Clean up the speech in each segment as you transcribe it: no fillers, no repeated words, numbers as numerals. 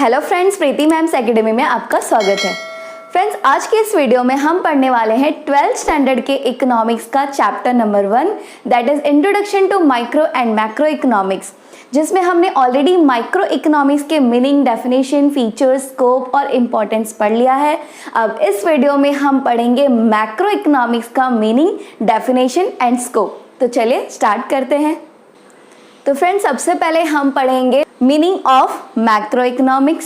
Hello friends, प्रीति ma'am's academy में आपका स्वागत है। फ्रेंड्स, आज के इस वीडियो में हम पढ़ने वाले हैं 12th स्टैंडर्ड के इकोनॉमिक्स का chapter number 1 that is introduction to micro and macro economics, जिसमें हमने ऑलरेडी माइक्रो इकोनॉमिक्स के मीनिंग, डेफिनेशन, फीचर्स, स्कोप और इम्पोर्टेंस पढ़ लिया है। अब इस वीडियो में हम पढ़ेंगे मैक्रो इकोनॉमिक्स का मीनिंग, डेफिनेशन एंड स्कोप। तो चलिए स्टार्ट करते हैं। तो फ्रेंड्स, सबसे पहले हम पढ़ेंगे मीनिंग ऑफ मैक्रो इकोनॉमिक्स।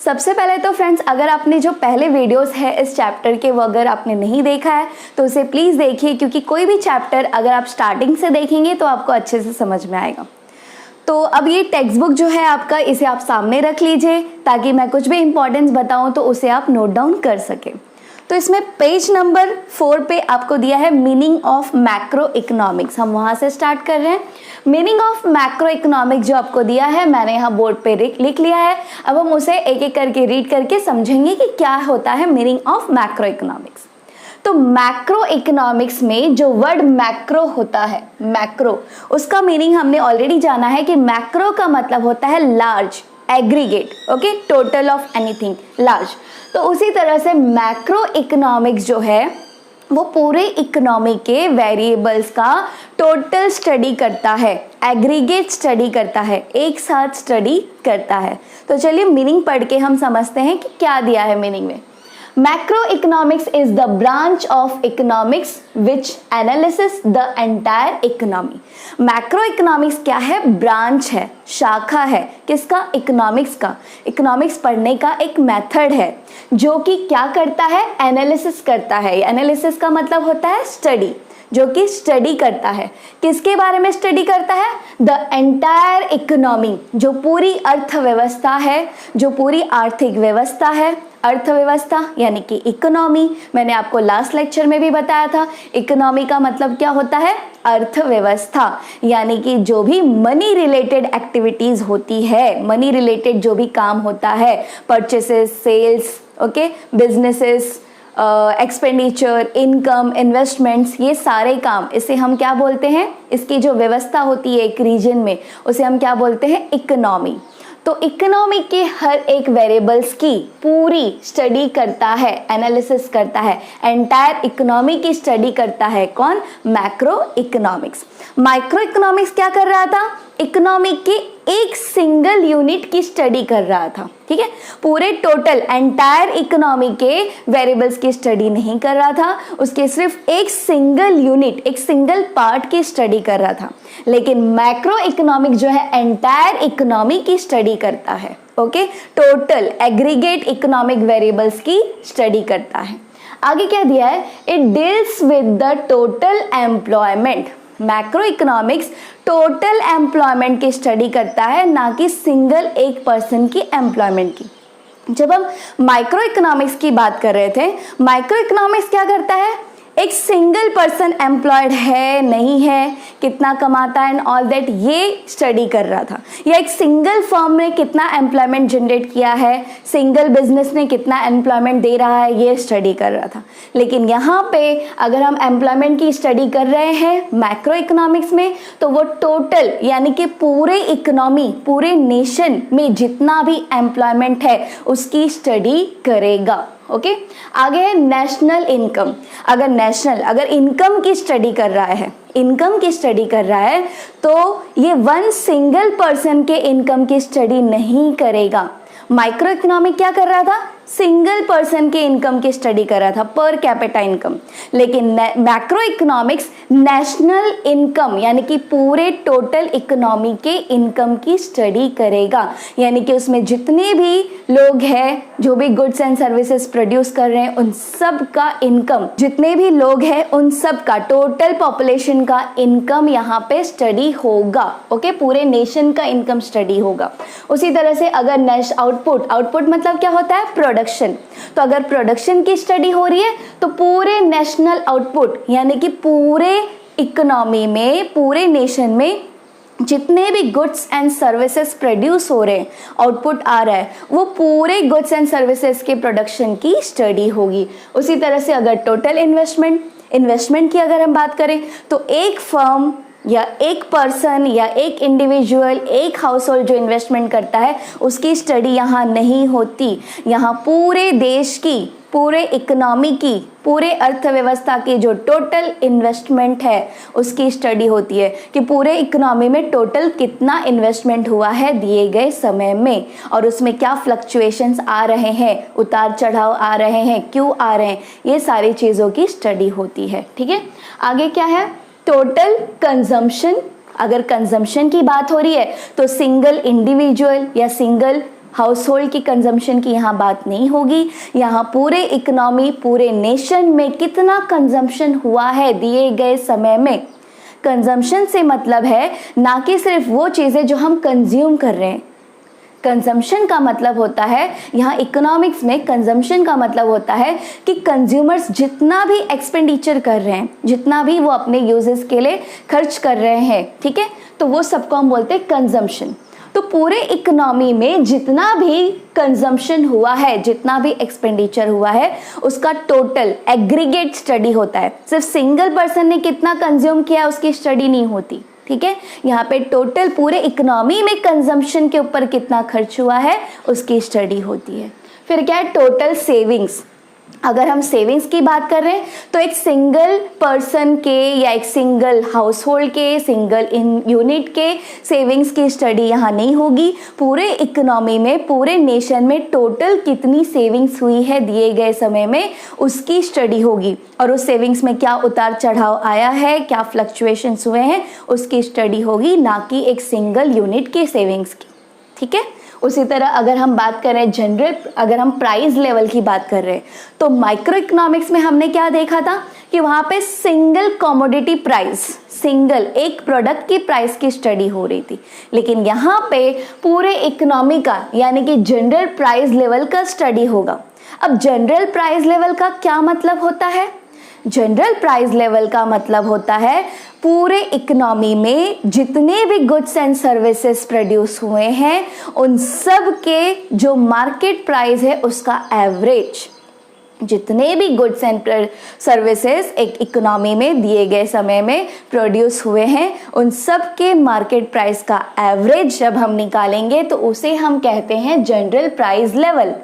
सबसे पहले तो फ्रेंड्स, अगर आपने जो पहले वीडियोस है इस चैप्टर के वो अगर आपने नहीं देखा है तो उसे प्लीज़ देखिए, क्योंकि कोई भी चैप्टर अगर आप स्टार्टिंग से देखेंगे तो आपको अच्छे से समझ में आएगा। तो अब ये टेक्स्ट बुक जो है आपका, इसे आप सामने रख लीजिए ताकि मैं कुछ भी इंपॉर्टेंस बताऊं तो उसे आप नोट डाउन कर सकें। तो इसमें पेज नंबर 4 पे आपको दिया है मीनिंग ऑफ मैक्रो इकोनॉमिक्स। हम वहाँ से स्टार्ट कर रहे हैं। मीनिंग ऑफ मैक्रो इकोनॉमिक्स जो आपको दिया है मैंने यहाँ बोर्ड पे लिख लिया है। अब हम उसे एक एक करके रीड करके समझेंगे कि क्या होता है मीनिंग ऑफ मैक्रो इकोनॉमिक्स। तो मैक्रो इकोनॉमिक्स में जो वर्ड मैक्रो होता है, मैक्रो, उसका मीनिंग हमने ऑलरेडी जाना है कि मैक्रो का मतलब होता है large, aggregate, okay, total of anything, large. तो उसी तरह से मैक्रो इकोनॉमिक्स जो है वो पूरे इकोनॉमी के वेरिएबल्स का टोटल स्टडी करता है, एग्रीगेट स्टडी करता है, एक साथ स्टडी करता है। तो चलिए मीनिंग पढ़ के हम समझते हैं कि क्या दिया है मीनिंग में। Macroeconomics is the branch of economics which analyzes the entire economy. Macroeconomics क्या है? ब्रांच है, शाखा है, किसका? इकोनॉमिक्स का। इकोनॉमिक्स पढ़ने का एक मेथड है जो कि क्या करता है? एनालिसिस करता है। एनालिसिस का मतलब होता है स्टडी, जो कि स्टडी करता है। किसके बारे में स्टडी करता है? द एंटायर इकोनॉमी, जो पूरी अर्थव्यवस्था है, जो पूरी आर्थिक व्यवस्था है। अर्थव्यवस्था यानी कि इकोनॉमी, मैंने आपको लास्ट लेक्चर में भी बताया था। इकोनॉमी का मतलब क्या होता है? अर्थव्यवस्था, यानी कि जो भी मनी रिलेटेड एक्टिविटीज होती है, मनी रिलेटेड जो भी काम होता है, purchases, sales, okay, businesses, expenditure, income, investments, ये सारे काम, इसे हम क्या बोलते हैं? इसकी जो व्यवस्था होती है एक रीजन में, उसे हम क्या बोलते हैं? इकोनॉमी। तो इकोनॉमी के हर एक वेरिएबल्स की पूरी स्टडी करता है, एनालिसिस करता है, एंटायर इकोनॉमी की स्टडी करता है। कौन? Macro economics. माइक्रो इकोनॉमिक्स क्या कर रहा था? इकोनॉमी के एक सिंगल यूनिट की स्टडी कर रहा था, ठीक है। पूरे टोटल एंटायर इकोनॉमी के वेरिएबल्स की स्टडी नहीं कर रहा था, उसके सिर्फ एक सिंगल यूनिट, एक सिंगल पार्ट की स्टडी कर रहा था। लेकिन मैक्रो इकोनॉमिक जो है एंटायर इकोनॉमी की स्टडी करता है, okay, total aggregate economic variables की स्टडी करता है। आगे क्या दिया है? It deals with the total employment. Macro economics total employment की स्टडी करता है, ना कि सिंगल एक पर्सन की एम्प्लॉयमेंट की। जब हम माइक्रो इकोनॉमिक्स की बात कर रहे थे, माइक्रो इकोनॉमिक्स क्या करता है? एक सिंगल पर्सन एम्प्लॉयड है, नहीं है, कितना कमाता है एंड ऑल दैट, ये स्टडी कर रहा था। या एक सिंगल फर्म ने कितना एम्प्लॉयमेंट जनरेट किया है, सिंगल बिजनेस ने कितना एम्प्लॉयमेंट दे रहा है, ये स्टडी कर रहा था। लेकिन यहाँ पे अगर हम एम्प्लॉयमेंट की स्टडी कर रहे हैं मैक्रो इकोनॉमिक्स में, तो वो टोटल यानी कि पूरे इकोनॉमी, पूरे नेशन में जितना भी एम्प्लॉयमेंट है उसकी स्टडी करेगा, ओके। आगे है नेशनल इनकम। अगर इनकम की स्टडी कर रहा है, इनकम की स्टडी कर रहा है, तो ये वन सिंगल पर्सन के इनकम की स्टडी नहीं करेगा। माइक्रो इकोनॉमिक क्या कर रहा था? सिंगल पर्सन के इनकम की स्टडी कर रहा था, पर कैपिटा इनकम। लेकिन मैक्रो इकोनॉमिक्स नेशनल इनकम यानी कि पूरे टोटल इकोनॉमी के इनकम की स्टडी करेगा, यानी कि उसमें जितने भी लोग हैं, जो भी गुड्स एंड सर्विसेज प्रोड्यूस कर रहे हैं, उन सब का इनकम, जितने भी लोग हैं उन सब का, टोटल पॉपुलेशन का इनकम यहाँ पे स्टडी होगा, ओके, पूरे नेशन का इनकम स्टडी होगा। उसी तरह से अगर आउटपुट मतलब क्या होता है? प्रोडक्शन। तो अगर प्रोडक्शन की स्टडी हो रही है तो पूरे नेशनल आउटपुट यानी कि पूरे इकोनॉमी में, पूरे नेशन में जितने भी गुड्स एंड सर्विसेज प्रोड्यूस हो रहे हैं, आउटपुट आ रहा है, वो पूरे गुड्स एंड सर्विसेज के प्रोडक्शन की स्टडी होगी। उसी तरह से अगर टोटल इन्वेस्टमेंट की अगर हम बात करें, तो एक फर्म या एक पर्सन या एक इंडिविजुअल, एक हाउस होल्ड जो इन्वेस्टमेंट करता है उसकी स्टडी यहाँ नहीं होती। यहाँ पूरे देश की, पूरे इकोनॉमी की, पूरे अर्थव्यवस्था की जो टोटल इन्वेस्टमेंट है उसकी स्टडी होती है कि पूरे इकोनॉमी में टोटल कितना इन्वेस्टमेंट हुआ है दिए गए समय में, और उसमें क्या फ्लक्चुएशंस आ रहे हैं, उतार चढ़ाव आ रहे हैं, क्यों आ रहे हैं, ये सारी चीज़ों की स्टडी होती है। ठीक है, आगे क्या है, टोटल कंजम्पशन। अगर कंजम्पशन की बात हो रही है तो सिंगल इंडिविजुअल या सिंगल हाउस होल्ड की कंजम्पशन की यहाँ बात नहीं होगी। यहाँ पूरे इकोनॉमी, पूरे नेशन में कितना कंजम्पशन हुआ है दिए गए समय में। कंजम्पशन से मतलब है ना कि सिर्फ वो चीज़ें जो हम कंज्यूम कर रहे हैं। कंजम्पशन का मतलब होता है, यहाँ इकोनॉमिक्स में कंजम्पशन का मतलब होता है कि कंज्यूमर्स जितना भी एक्सपेंडिचर कर रहे हैं, जितना भी वो अपने यूजेस के लिए खर्च कर रहे हैं, ठीक है, तो वो सबको हम बोलते हैं कंजम्पशन। तो पूरे इकोनॉमी में जितना भी कंजम्पशन हुआ है, जितना भी एक्सपेंडिचर हुआ है, उसका टोटल एग्रीगेट स्टडी होता है। सिर्फ सिंगल पर्सन ने कितना कंज्यूम किया उसकी स्टडी नहीं होती। ठीक है, यहाँ पे टोटल पूरे इकोनॉमी में कंजम्पशन के ऊपर कितना खर्च हुआ है उसकी स्टडी होती है। फिर क्या है, टोटल सेविंग्स। अगर हम सेविंग्स की बात कर रहे हैं तो एक सिंगल पर्सन के या एक सिंगल हाउस होल्ड के, सिंगल यूनिट के सेविंग्स की स्टडी यहाँ नहीं होगी। पूरे इकोनॉमी में, पूरे नेशन में टोटल कितनी सेविंग्स हुई है दिए गए समय में उसकी स्टडी होगी, और उस सेविंग्स में क्या उतार चढ़ाव आया है, क्या फ्लक्चुएशंस हुए हैं उसकी स्टडी होगी, ना कि एक सिंगल यूनिट के सेविंग्स की। ठीक है, उसी तरह अगर हम बात कर रहे हैं जनरल, अगर हम प्राइस लेवल की बात कर रहे हैं तो माइक्रो इकोनॉमिक्स में हमने क्या देखा था कि वहां पे सिंगल कमोडिटी प्राइस, सिंगल एक प्रोडक्ट की प्राइस की स्टडी हो रही थी, लेकिन यहाँ पे पूरे इकोनॉमी का यानी कि जनरल प्राइस लेवल का स्टडी होगा। अब जनरल प्राइस लेवल का क्या मतलब होता है? जनरल प्राइस लेवल का मतलब होता है पूरे इकोनॉमी में जितने भी गुड्स एंड सर्विसेज प्रोड्यूस हुए हैं उन सब के जो मार्केट प्राइस है उसका एवरेज। जितने भी गुड्स एंड सर्विसेज एक इकोनॉमी में दिए गए समय में प्रोड्यूस हुए हैं उन सब के मार्केट प्राइस का एवरेज जब हम निकालेंगे तो उसे हम कहते हैं जनरल प्राइस लेवल।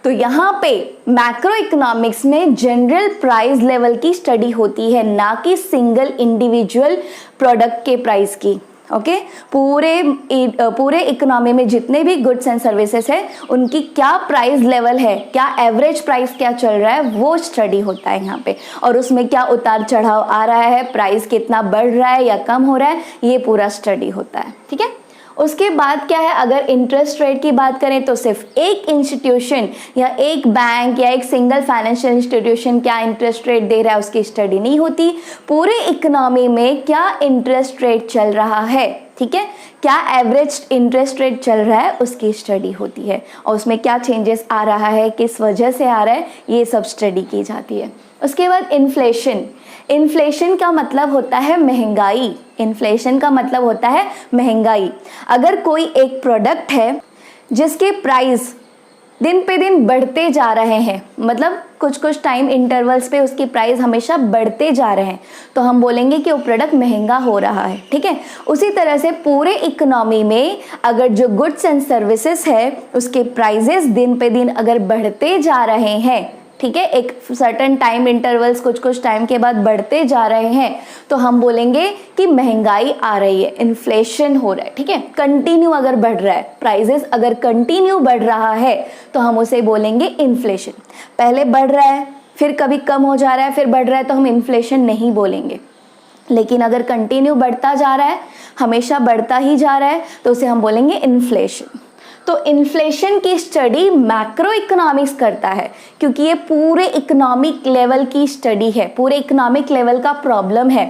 तो यहाँ पे मैक्रो इकोनॉमिक्स में जनरल प्राइस लेवल की स्टडी होती है, ना कि सिंगल इंडिविजुअल प्रोडक्ट के प्राइस की। ओके, पूरे इकोनॉमी में जितने भी गुड्स एंड सर्विसेज है उनकी क्या प्राइस लेवल है, क्या एवरेज प्राइस क्या चल रहा है वो स्टडी होता है यहाँ पे, और उसमें क्या उतार चढ़ाव आ रहा है, प्राइस कितना बढ़ रहा है या कम हो रहा है, ये पूरा स्टडी होता है। ठीक है, उसके बाद क्या है, अगर इंटरेस्ट रेट की बात करें तो सिर्फ एक इंस्टीट्यूशन या एक बैंक या एक सिंगल फाइनेंशियल इंस्टीट्यूशन क्या इंटरेस्ट रेट दे रहा है उसकी स्टडी नहीं होती। पूरे इकोनॉमी में क्या इंटरेस्ट रेट चल रहा है, ठीक है, क्या एवरेज इंटरेस्ट रेट चल रहा है उसकी स्टडी होती है, और उसमें क्या चेंजेस आ रहा है, किस वजह से आ रहा है, ये सब स्टडी की जाती है। उसके बाद इन्फ्लेशन। इन्फ्लेशन का मतलब होता है महंगाई। इन्फ्लेशन का मतलब होता है महंगाई। अगर कोई एक प्रोडक्ट है जिसके प्राइस दिन पे दिन बढ़ते जा रहे हैं, मतलब कुछ कुछ टाइम इंटरवल्स पे उसकी प्राइस हमेशा बढ़ते जा रहे हैं, तो हम बोलेंगे कि वो प्रोडक्ट महंगा हो रहा है। ठीक है, उसी तरह से पूरे इकोनॉमी में अगर जो गुड्स एंड सर्विसेज है उसके प्राइजेस दिन पे दिन अगर बढ़ते जा रहे हैं, ठीक है, एक सर्टेन टाइम इंटरवल्स कुछ कुछ टाइम के बाद बढ़ते जा रहे हैं, तो हम बोलेंगे कि महंगाई आ रही है, इन्फ्लेशन हो रहा है। ठीक है, कंटिन्यू अगर बढ़ रहा है, प्राइजेस अगर कंटिन्यू बढ़ रहा है तो हम उसे बोलेंगे इन्फ्लेशन। पहले बढ़ रहा है, फिर कभी कम हो जा रहा है, फिर बढ़ रहा है, तो हम इन्फ्लेशन नहीं बोलेंगे। लेकिन अगर कंटिन्यू बढ़ता जा रहा है, हमेशा बढ़ता ही जा रहा है, तो उसे हम बोलेंगे इन्फ्लेशन। तो इन्फ्लेशन की स्टडी मैक्रो इकोनॉमिक्स करता है, क्योंकि ये पूरे इकोनॉमिक लेवल की स्टडी है, पूरे इकोनॉमिक लेवल का प्रॉब्लम है।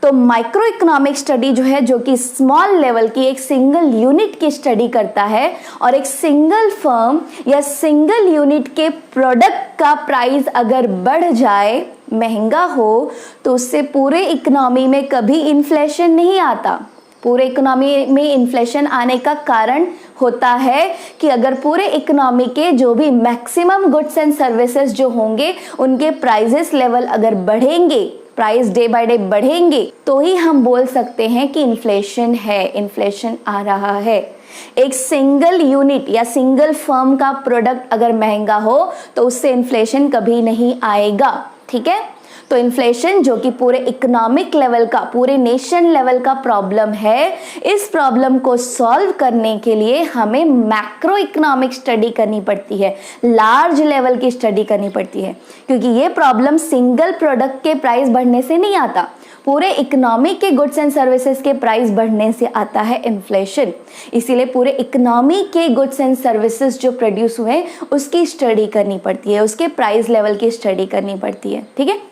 तो माइक्रो इकोनॉमिक स्टडी जो है, जो कि स्मॉल लेवल की एक सिंगल यूनिट की स्टडी करता है, और एक सिंगल फर्म या सिंगल यूनिट के प्रोडक्ट का प्राइस अगर बढ़ जाए, महंगा हो, तो उससे पूरे इकोनॉमी में कभी इन्फ्लेशन नहीं आता। पूरे इकोनॉमी में इन्फ्लेशन आने का कारण होता है कि अगर पूरे इकोनॉमी के जो भी मैक्सिमम गुड्स एंड सर्विसेज जो होंगे उनके प्राइजेस लेवल अगर बढ़ेंगे, प्राइस डे बाय डे बढ़ेंगे तो ही हम बोल सकते हैं कि इन्फ्लेशन है, इन्फ्लेशन आ रहा है। एक सिंगल यूनिट या सिंगल फर्म का प्रोडक्ट अगर महंगा हो तो उससे इन्फ्लेशन कभी नहीं आएगा, ठीक है। तो इन्फ्लेशन जो कि पूरे इकोनॉमिक लेवल का, पूरे नेशन लेवल का प्रॉब्लम है, इस प्रॉब्लम को सॉल्व करने के लिए हमें मैक्रो इकोनॉमिक स्टडी करनी पड़ती है, लार्ज लेवल की स्टडी करनी पड़ती है, क्योंकि ये प्रॉब्लम सिंगल प्रोडक्ट के प्राइस बढ़ने से नहीं आता, पूरे इकोनॉमी के गुड्स एंड सर्विसेज के प्राइस बढ़ने से आता है इन्फ्लेशन। इसीलिए पूरे इकोनॉमी के गुड्स एंड सर्विसेज जो प्रोड्यूस हुए उसकी स्टडी करनी पड़ती है, उसके प्राइस लेवल की स्टडी करनी पड़ती है, ठीक है।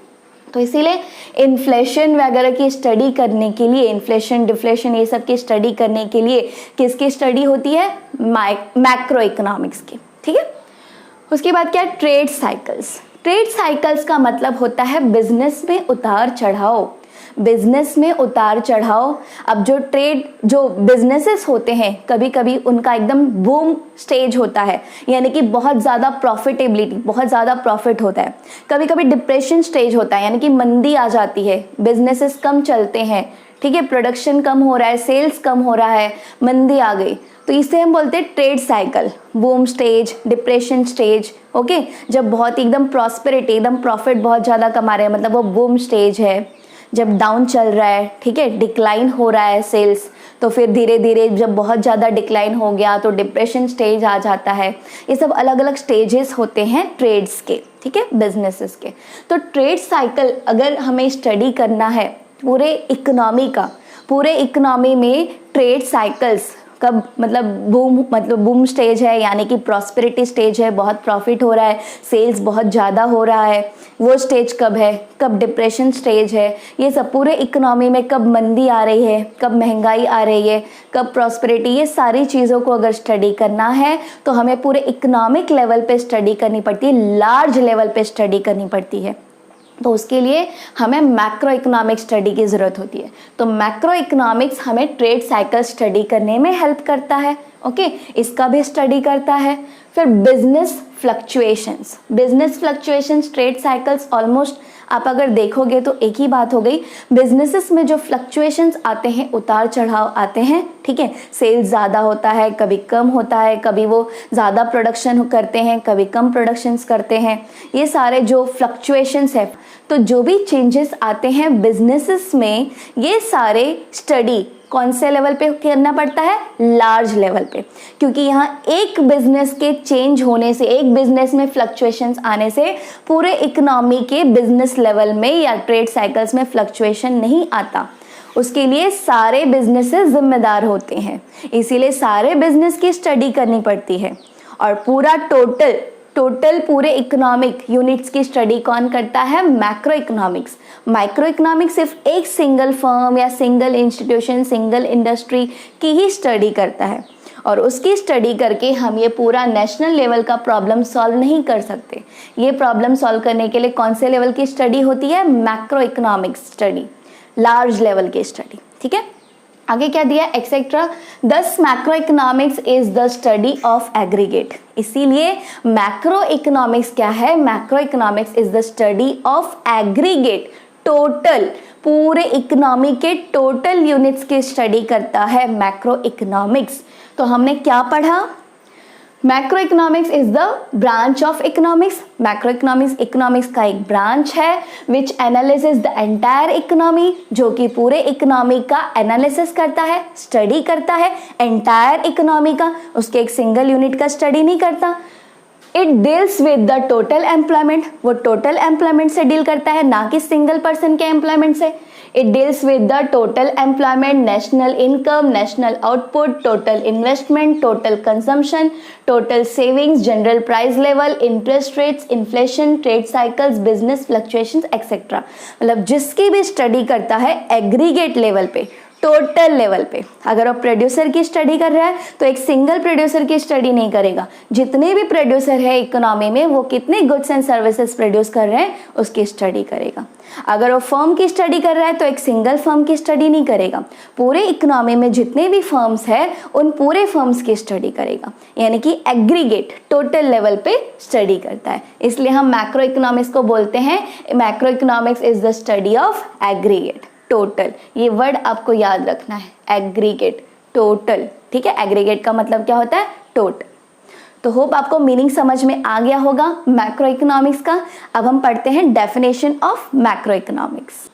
तो इसीलिए इन्फ्लेशन वगैरह की स्टडी करने के लिए, इन्फ्लेशन डिफ्लेशन ये सब की स्टडी करने के लिए किसकी स्टडी होती है? मैक्रो इकोनॉमिक्स की, ठीक है। उसके बाद क्या? Trade cycles. ट्रेड साइकिल्स का मतलब होता है बिजनेस में उतार चढ़ाव, बिजनेस में उतार चढ़ाव। अब जो बिजनेसेस होते हैं कभी कभी उनका एकदम बूम स्टेज होता है, यानी कि बहुत ज़्यादा प्रॉफिटेबिलिटी, बहुत ज़्यादा प्रॉफिट होता है। कभी कभी डिप्रेशन स्टेज होता है, यानी कि मंदी आ जाती है, बिजनेसेस कम चलते हैं, ठीक है, प्रोडक्शन कम हो रहा है, सेल्स कम हो रहा है, मंदी आ गई, तो इसे हम बोलते हैं trade cycle. Boom stage, depression stage, okay. जब बहुत एकदम प्रॉस्पेरिटी, एकदम प्रॉफिट बहुत ज़्यादा कमा रहे हैं, मतलब वो बूम स्टेज है। जब डाउन चल रहा है, ठीक है, डिक्लाइन हो रहा है सेल्स, तो फिर धीरे धीरे जब बहुत ज़्यादा डिक्लाइन हो गया तो डिप्रेशन स्टेज आ जाता है। ये सब अलग अलग स्टेजेस होते हैं ट्रेड्स के, ठीक है, बिजनेसेस के। तो ट्रेड साइकिल अगर हमें स्टडी करना है पूरे इकोनॉमी का, पूरे इकोनॉमी में ट्रेड साइकिल्स कब, मतलब बूम स्टेज है, यानी कि प्रॉस्पेरिटी स्टेज है, बहुत प्रॉफिट हो रहा है, सेल्स बहुत ज़्यादा हो रहा है, वो स्टेज कब है, कब डिप्रेशन स्टेज है, ये सब पूरे इकोनॉमी में कब मंदी आ रही है, कब महंगाई आ रही है, कब प्रॉस्पेरिटी, ये सारी चीज़ों को अगर स्टडी करना है तो हमें पूरे इकोनॉमिक लेवल पे स्टडी करनी पड़ती है, लार्ज लेवल पे स्टडी करनी पड़ती है। तो उसके लिए हमें मैक्रो इकोनॉमिक स्टडी की ज़रूरत होती है। तो मैक्रो इकोनॉमिक्स हमें ट्रेड साइकिल स्टडी करने में हेल्प करता है, ओके, इसका भी स्टडी करता है। फिर business fluctuations, trade cycles almost आप अगर देखोगे तो एक ही बात हो गई। बिजनेसेस में जो फ्लक्चुएशंस आते हैं, उतार चढ़ाव आते हैं, ठीक है, सेल्स ज़्यादा होता है, कभी कम होता है, कभी वो ज़्यादा प्रोडक्शन करते हैं, कभी कम प्रोडक्शंस करते हैं, ये सारे जो फ्लक्चुएशंस है, तो जो भी चेंजेस आते हैं बिजनेसेस में, ये सारे स्टडी कौन से लेवल पे करना पड़ता है? लार्ज लेवल पे, क्योंकि यहाँ एक बिजनेस के चेंज होने से, एक बिजनेस में फ्लक्चुएशंस आने से पूरे इकोनॉमी के बिजनेस लेवल में या ट्रेड साइकिल्स में फ्लक्चुएशन नहीं आता। उसके लिए सारे बिजनेसेस जिम्मेदार होते हैं, इसीलिए सारे बिजनेस की स्टडी करनी पड़ती है। और पूरा टोटल पूरे इकोनॉमिक यूनिट्स की स्टडी कौन करता है? Macro economics. माइक्रो इकोनॉमिक्स सिर्फ एक सिंगल फर्म या सिंगल इंस्टीट्यूशन, सिंगल इंडस्ट्री की ही स्टडी करता है, और उसकी स्टडी करके हम ये पूरा नेशनल लेवल का प्रॉब्लम सॉल्व नहीं कर सकते। ये प्रॉब्लम सॉल्व करने के लिए कौन से लेवल की स्टडी होती है? Macro economics study, large level की स्टडी, ठीक है। आगे क्या दिया? एक्सेट्रा। दस macro economics is the study of aggregate. इसीलिए मैक्रो इकोनॉमिक्स क्या है? Macro economics is the study of aggregate, total, पूरे इकोनॉमी के टोटल यूनिट्स की स्टडी करता है मैक्रो इकोनॉमिक्स। तो हमने क्या पढ़ा? Macro economics is the branch of economics. Macro economics का एक ब्रांच है विच एनालिसिस द एंटायर इकोनॉमी, जो कि पूरे इकोनॉमी का एनालिसिस करता है, स्टडी करता है एंटायर इकोनॉमी का, उसके एक सिंगल यूनिट का स्टडी नहीं करता। It deals with the total employment, वो टोटल एम्प्लॉयमेंट से डील करता है, ना कि सिंगल पर्सन के एम्प्लॉयमेंट से। It deals with the total employment, national income, national output, total investment, total consumption, total savings, general price level, interest rates, inflation, trade cycles, business fluctuations, etc. मतलब जिसकी भी study करता है aggregate level पे, total level पे। अगर वो producer की स्टडी कर रहा है तो एक सिंगल प्रोड्यूसर की स्टडी नहीं करेगा, जितने भी प्रोड्यूसर है इकोनॉमी में वो कितने गुड्स एंड सर्विसेज प्रोड्यूस कर रहे हैं उसकी स्टडी करेगा। अगर वो फर्म की स्टडी कर रहा है तो एक सिंगल फर्म की स्टडी नहीं करेगा, पूरे इकोनॉमी में जितने भी फर्म्स है उन पूरे फर्म्स की स्टडी करेगा, यानी कि एग्रीगेट टोटल लेवल पे स्टडी करता है। इसलिए हम मैक्रो इकोनॉमिक्स को बोलते हैं macro economics is the study of aggregate total. ये वर्ड आपको याद रखना है, एग्रीगेट टोटल, ठीक है। एग्रीगेट का मतलब क्या होता है? टोटल। तो होप आपको मीनिंग समझ में आ गया होगा मैक्रो इकोनॉमिक्स का। अब हम पढ़ते हैं डेफिनेशन ऑफ मैक्रो इकोनॉमिक्स।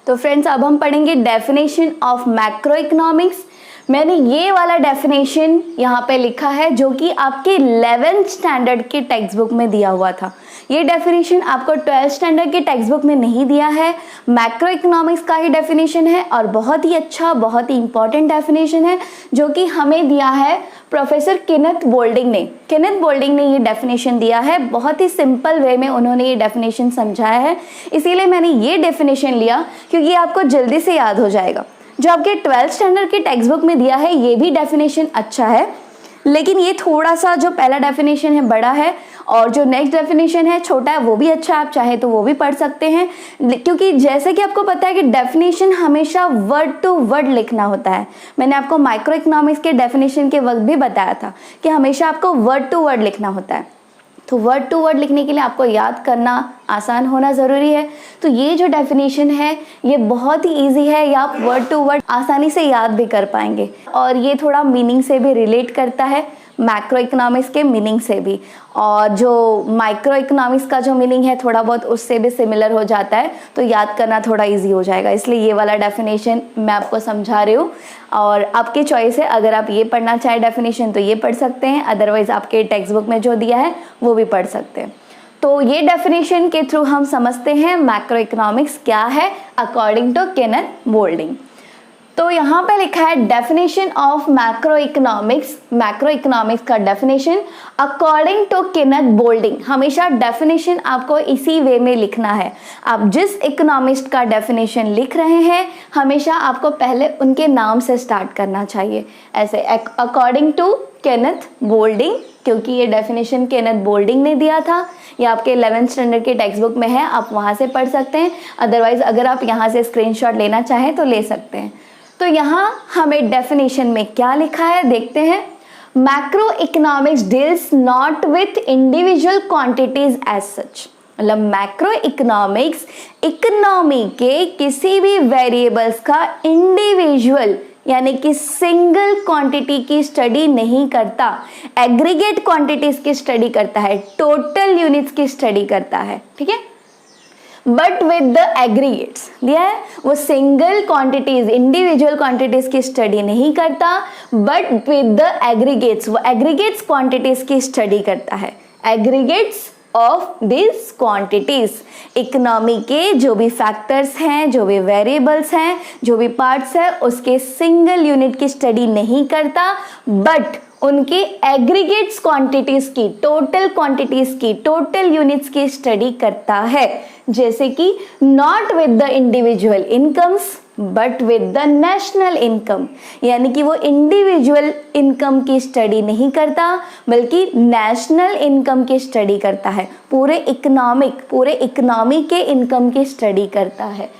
तो फ्रेंड्स अब हम पढ़ेंगे डेफिनेशन ऑफ मैक्रो इकोनॉमिक्स। मैंने ये वाला डेफिनेशन यहाँ पे लिखा है जो कि आपके 11th स्टैंडर्ड के टेक्स्ट बुक में दिया हुआ था। ये डेफिनेशन आपको 12th स्टैंडर्ड के टेक्स्ट बुक में नहीं दिया है, मैक्रो इकोनॉमिक्स का ही डेफिनेशन है और बहुत ही अच्छा, बहुत ही इंपॉर्टेंट डेफिनेशन है जो कि हमें दिया है प्रोफेसर केनेथ बोल्डिंग ने। केनेथ बोल्डिंग ने ये डेफिनेशन दिया है, बहुत ही सिंपल वे में उन्होंने ये डेफिनेशन समझाया है, इसीलिए मैंने ये डेफिनेशन लिया क्योंकि ये आपको जल्दी से याद हो जाएगा। जो आपके 12th स्टैंडर्ड के टेक्स्ट बुक में दिया है ये भी डेफिनेशन अच्छा है, लेकिन ये थोड़ा सा जो पहला डेफिनेशन है बड़ा है और जो नेक्स्ट डेफिनेशन है छोटा है, वो भी अच्छा, आप चाहे तो वो भी पढ़ सकते हैं। क्योंकि जैसे कि आपको पता है कि डेफिनेशन हमेशा वर्ड टू वर्ड लिखना होता है। मैंने आपको माइक्रो इकोनॉमिक्स के डेफिनेशन के वक्त भी बताया था कि हमेशा आपको वर्ड टू वर्ड लिखना होता है। तो वर्ड टू वर्ड लिखने के लिए आपको याद करना आसान होना ज़रूरी है। तो ये जो डेफिनेशन है ये बहुत ही इजी है, या आप वर्ड टू वर्ड आसानी से याद भी कर पाएंगे और ये थोड़ा मीनिंग से भी रिलेट करता है, मैक्रो इकोनॉमिक्स के मीनिंग से भी, और जो माइक्रो इकोनॉमिक्स का जो मीनिंग है थोड़ा बहुत उससे भी सिमिलर हो जाता है, तो याद करना थोड़ा इजी हो जाएगा। इसलिए ये वाला डेफिनेशन मैं आपको समझा रही हूँ और आपकी चॉइस है, अगर आप ये पढ़ना चाहें डेफिनेशन तो ये पढ़ सकते हैं, अदरवाइज आपके टेक्स्ट बुक में जो दिया है वो भी पढ़ सकते हैं। तो ये डेफिनेशन के थ्रू हम समझते हैं मैक्रो इकोनॉमिक्स क्या है अकॉर्डिंग टू केनेथ बोल्डिंग। तो यहाँ पे लिखा है definition of macroeconomics. Macro economics का definition according to Kenneth Boulding. हमेशा डेफिनेशन आपको इसी वे में लिखना है। आप जिस इकोनॉमिस्ट का डेफिनेशन लिख रहे हैं हमेशा आपको पहले उनके नाम से स्टार्ट करना चाहिए, ऐसे अकॉर्डिंग टू केनेथ बोल्डिंग, क्योंकि ये डेफिनेशन केनेथ बोल्डिंग ने दिया था। ये आपके 11th स्टैंडर्ड के टेक्स्ट बुक में है, आप वहाँ से पढ़ सकते हैं, अदरवाइज अगर आप यहाँ से स्क्रीनशॉट लेना चाहें तो ले सकते हैं। तो यहाँ हमें डेफिनेशन में क्या लिखा है देखते हैं। Macro economics deals not with individual quantities as such. मतलब मैक्रो इकोनॉमिक्स इकोनॉमी के किसी भी वेरिएबल्स का इंडिविजुअल यानी कि सिंगल क्वांटिटी की स्टडी नहीं करता, एग्रीगेट क्वांटिटीज की स्टडी करता है, टोटल यूनिट्स की स्टडी करता है, ठीक है। बट विद द एग्रीगेट्स दिया है, वो सिंगल क्वांटिटीज इंडिविजुअल क्वांटिटीज की स्टडी नहीं करता, बट विद द एग्रीगेट्स वो एग्रीगेट्स क्वांटिटीज की स्टडी करता है। Aggregates of this quantities, economy के जो भी फैक्टर्स हैं, जो भी वेरिएबल्स हैं, जो भी पार्ट्स है, उसके सिंगल यूनिट की स्टडी नहीं करता, बट उनके एग्रीगेट्स क्वांटिटीज की, टोटल क्वांटिटीज की, टोटल यूनिट्स की स्टडी करता है। जैसे कि not with the individual incomes but with the national income, यानी कि वो इंडिविजुअल इनकम की स्टडी नहीं करता बल्कि नेशनल इनकम की स्टडी करता है, पूरे इकोनॉमी के इनकम की स्टडी करता है।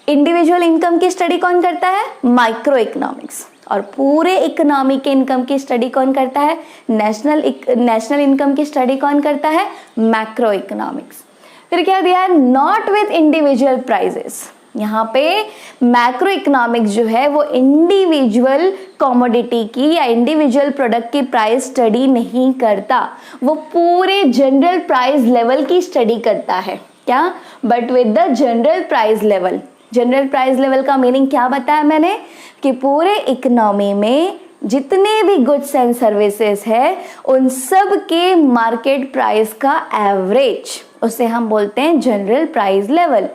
इंडिविजुअल इनकम की स्टडी कौन करता है? Micro economics. और पूरे इकोनॉमी के इनकम की स्टडी कौन करता है? नेशनल इनकम की स्टडी कौन करता है? Macro economics. फिर क्या दिया है? Not with individual prices. यहाँ पे मैक्रो इकोनॉमिक्स जो है वो इंडिविजुअल कमोडिटी की या इंडिविजुअल प्रोडक्ट की प्राइस स्टडी नहीं करता, वो पूरे जनरल प्राइस लेवल की स्टडी करता है। क्या? But with the general price level. General price level का मीनिंग क्या बताया मैंने? कि पूरे इकोनॉमी में जितने भी गुड्स एंड सर्विसेज है उन सब के मार्केट प्राइस का एवरेज, उसे हम बोलते हैं जनरल प्राइस लेवल।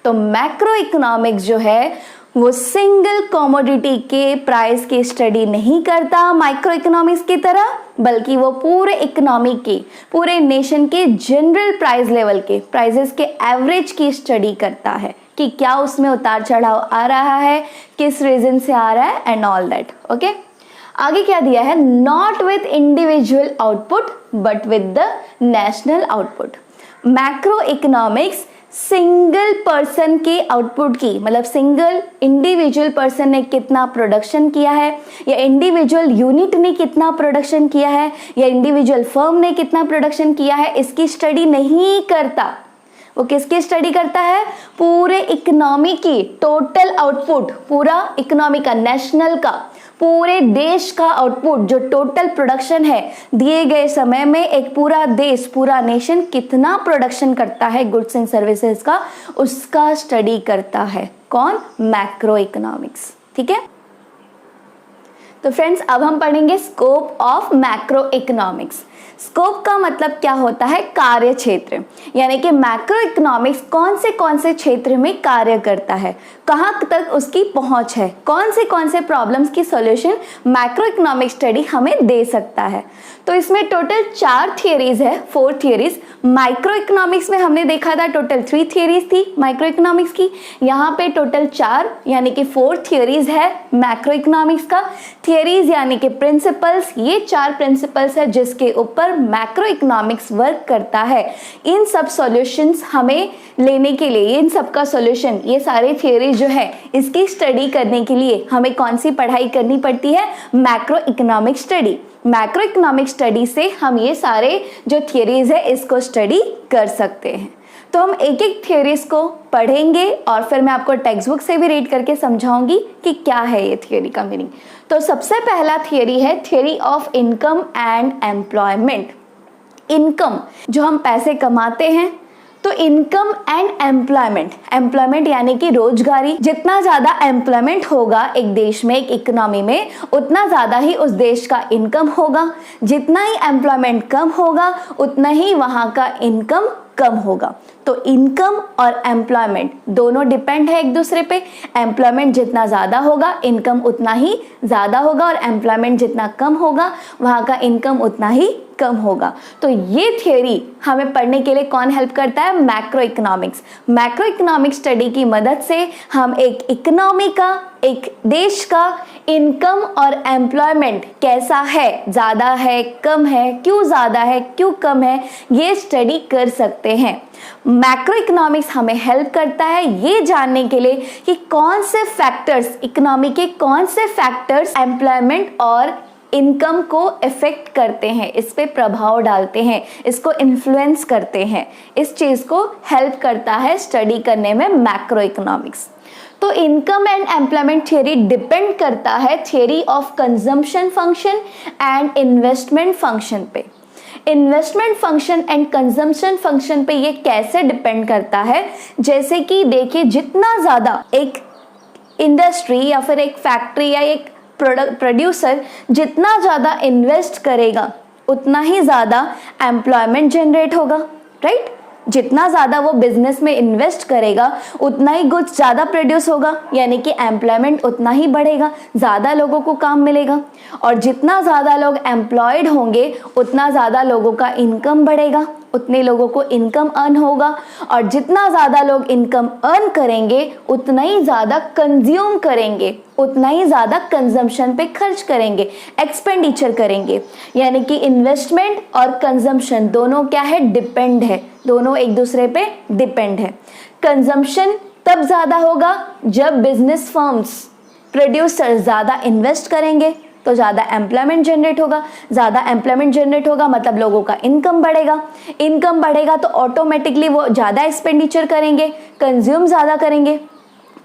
तो मैक्रो इकोनॉमिक्स जो है वो सिंगल कमोडिटी के प्राइस की स्टडी नहीं करता माइक्रो इकोनॉमिक्स की तरह, बल्कि वो पूरे इकोनॉमी के, पूरे नेशन के जनरल प्राइस लेवल के प्राइसेस के एवरेज की स्टडी करता है। कि क्या उसमें उतार चढ़ाव आ रहा है, किस रीजन से आ रहा है एंड ऑल दैट। ओके, आगे क्या दिया है, not with individual output but with the national output. Macro economics single person के आउटपुट की, मतलब सिंगल इंडिविजुअल पर्सन ने कितना प्रोडक्शन किया है, या इंडिविजुअल यूनिट ने कितना प्रोडक्शन किया है, या इंडिविजुअल फर्म ने कितना प्रोडक्शन किया है, इसकी स्टडी नहीं करता। वो किसकी स्टडी करता है, पूरे इकोनॉमी की टोटल आउटपुट, पूरा इकोनॉमी का, नेशनल का, पूरे देश का आउटपुट, जो टोटल प्रोडक्शन है दिए गए समय में एक पूरा देश, पूरा नेशन कितना प्रोडक्शन करता है गुड्स एंड सर्विसेज का, उसका स्टडी करता है कौन, मैक्रो इकोनॉमिक्स। ठीक है, तो फ्रेंड्स अब हम पढ़ेंगे scope of macro economics. Scope का मतलब क्या होता है, कार्य क्षेत्र, यानी कि मैक्रो इकोनॉमिक्स कौन से क्षेत्र में कार्य करता है, कहाँ तक उसकी पहुंच है, कौन से प्रॉब्लम्स की सॉल्यूशन मैक्रो इकोनॉमिक स्टडी हमें दे सकता है। तो इसमें टोटल 4 थियरीज है, 4 थियरीज। माइक्रो इकोनॉमिक्स में हमने देखा था टोटल 3 थियरीज थी माइक्रो इकोनॉमिक्स की, यहाँ पे टोटल 4 यानी कि 4 थियरीज है मैक्रो इकोनॉमिक्स का। थियरीज यानी कि प्रिंसिपल्स, ये 4 प्रिंसिपल्स है जिसके ऊपर मैक्रो इकोनॉमिक्स वर्क करता है। इन सब सॉल्यूशंस हमें लेने के लिए, इन सब का सॉल्यूशन, ये सारे थियरी जो है इसकी स्टडी करने के लिए हमें कौन सी पढ़ाई करनी पड़ती है, macroeconomic study. Macroeconomic study से हम ये सारे जो थियरीज है इसको स्टडी कर सकते हैं। तो हम एक एक थियरीज को पढ़ेंगे और फिर मैं आपको टेक्स्ट बुक से भी रीड करके समझाऊंगी कि क्या है ये थियरी का मीनिंग। तो सबसे पहला थियरी है theory of income and employment. Income, जो हम पैसे कमाते हैं, तो इनकम एंड एम्प्लॉयमेंट, एम्प्लॉयमेंट यानी कि रोजगारी, जितना ज्यादा एम्प्लॉयमेंट होगा एक देश में, एक इकोनॉमी में, उतना ज्यादा ही उस देश का इनकम होगा। जितना ही एम्प्लॉयमेंट कम होगा उतना ही वहां का इनकम कम होगा। तो इनकम और एम्प्लॉयमेंट दोनों डिपेंड है एक दूसरे पे। एम्प्लॉयमेंट जितना ज्यादा होगा इनकम उतना ही ज्यादा होगा, और एम्प्लॉयमेंट जितना कम होगा वहां का इनकम उतना ही कम होगा। तो ये थियरी हमें पढ़ने के लिए कौन हेल्प करता है, macro economics. Macro economic study की मदद से हम एक इकोनॉमी का, एक देश का इनकम और एम्प्लॉयमेंट कैसा है, ज्यादा है, कम है, क्यों ज्यादा है, क्यों कम है, ये स्टडी कर सकते हैं। मैक्रो इकोनॉमिक्स हमें हेल्प करता है ये जानने के लिए कि कौन से फैक्टर्स, इकोनॉमी के कौन से फैक्टर्स एम्प्लॉयमेंट और इनकम को इफेक्ट करते हैं, इस पे प्रभाव डालते हैं, इसको इन्फ्लुएंस करते हैं। इस चीज को हेल्प करता है स्टडी करने में मैक्रो इकोनॉमिक्स। तो income and employment theory depend करता है theory of consumption function and investment function पे। Investment function and consumption function पे ये कैसे डिपेंड करता है, जैसे कि देखिए, जितना ज्यादा एक इंडस्ट्री या फिर एक फैक्ट्री या एक प्रोड्यूसर जितना ज्यादा इन्वेस्ट करेगा उतना ही ज्यादा एम्प्लॉयमेंट जनरेट होगा, राइट। जितना ज्यादा वो बिजनेस में इन्वेस्ट करेगा उतना ही गुड्स ज्यादा प्रोड्यूस होगा, यानी कि एम्प्लॉयमेंट उतना ही बढ़ेगा, ज्यादा लोगों को काम मिलेगा। और जितना ज्यादा लोग एम्प्लॉयड होंगे उतना ज्यादा लोगों का इनकम बढ़ेगा, उतने लोगों को इनकम अर्न होगा। और जितना ज्यादा लोग इनकम अर्न करेंगे उतना ही ज्यादा कंज्यूम करेंगे, उतना ही ज्यादा कंजम्पशन पे खर्च करेंगे, एक्सपेंडिचर करेंगे। यानी कि इन्वेस्टमेंट और कंजम्पशन दोनों क्या है, डिपेंड है, दोनों एक दूसरे पे डिपेंड है। कंजम्पशन तब ज्यादा होगा जब बिजनेस फर्म्स, प्रोड्यूसर ज्यादा इन्वेस्ट करेंगे तो ज्यादा एम्प्लॉयमेंट जनरेट होगा, ज्यादा एम्प्लॉयमेंट जनरेट होगा मतलब लोगों का इनकम बढ़ेगा, इनकम बढ़ेगा तो ऑटोमेटिकली वो ज्यादा एक्सपेंडिचर करेंगे, कंज्यूम ज्यादा करेंगे।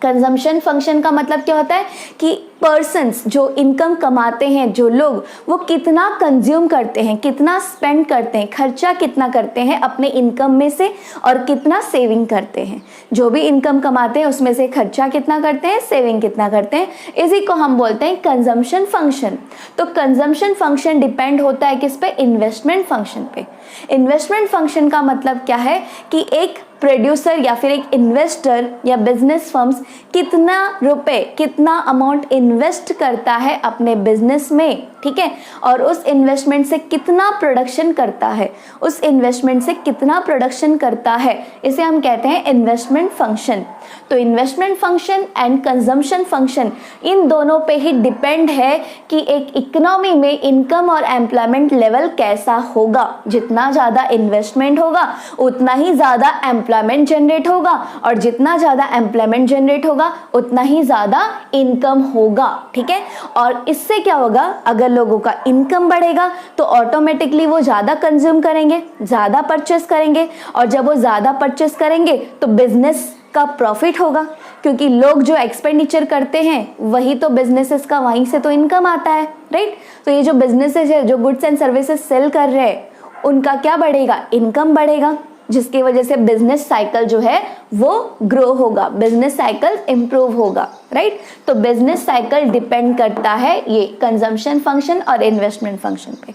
कंजम्पशन फंक्शन का मतलब क्या होता है कि पर्सन्स जो इनकम कमाते हैं, जो लोग, वो कितना कंज्यूम करते हैं, कितना स्पेंड करते हैं, खर्चा कितना करते हैं अपने इनकम में से, और कितना सेविंग करते हैं। जो भी इनकम कमाते हैं उसमें से खर्चा कितना करते हैं, सेविंग कितना करते हैं, इसी को हम बोलते हैं कंजम्पशन फंक्शन। तो कंजम्पशन फंक्शन डिपेंड होता है किस पे, इन्वेस्टमेंट फंक्शन पे। इन्वेस्टमेंट फंक्शन का मतलब क्या है कि एक प्रोड्यूसर या फिर एक इन्वेस्टर या बिजनेस फर्म्स कितना रुपए, कितना अमाउंट इन्वेस्ट करता है अपने बिजनेस में, ठीक है, और उस इन्वेस्टमेंट से कितना प्रोडक्शन करता है, उस इन्वेस्टमेंट से कितना प्रोडक्शन करता है, इसे हम कहते हैं इन्वेस्टमेंट फंक्शन। तो investment function and consumption function in दोनों पे ही डिपेंड है कि एक इकोनॉमी में इनकम और एम्प्लॉयमेंट लेवल कैसा होगा। जितना ज़्यादा इन्वेस्टमेंट होगा उतना ही ज़्यादा एम्प्लॉयमेंट जनरेट होगा, और जितना ज़्यादा एम्प्लॉयमेंट जनरेट होगा उतना ही ज़्यादा इनकम होगा, ठीक है। और इससे क्या होगा, अगर लोगों का इनकम बढ़ेगा तो ऑटोमेटिकली वो ज़्यादा कंज्यूम करेंगे, ज़्यादा परचेस करेंगे, और जब वो ज़्यादा परचेस करेंगे तो बिजनेस का प्रॉफिट होगा, क्योंकि लोग जो एक्सपेंडिचर करते हैं वही तो बिजनेसेस का, वहीं से तो इनकम आता है, राइट। तो ये जो बिजनेसेस है जो गुड्स एंड सर्विसेज सेल कर रहे हैं उनका क्या बढ़ेगा, इनकम बढ़ेगा, जिसकी वजह से बिजनेस साइकिल जो है वो ग्रो होगा, बिजनेस साइकिल इंप्रूव होगा, राइट। तो बिजनेस साइकिल डिपेंड करता है ये कंजम्पशन फंक्शन और इन्वेस्टमेंट फंक्शन पे।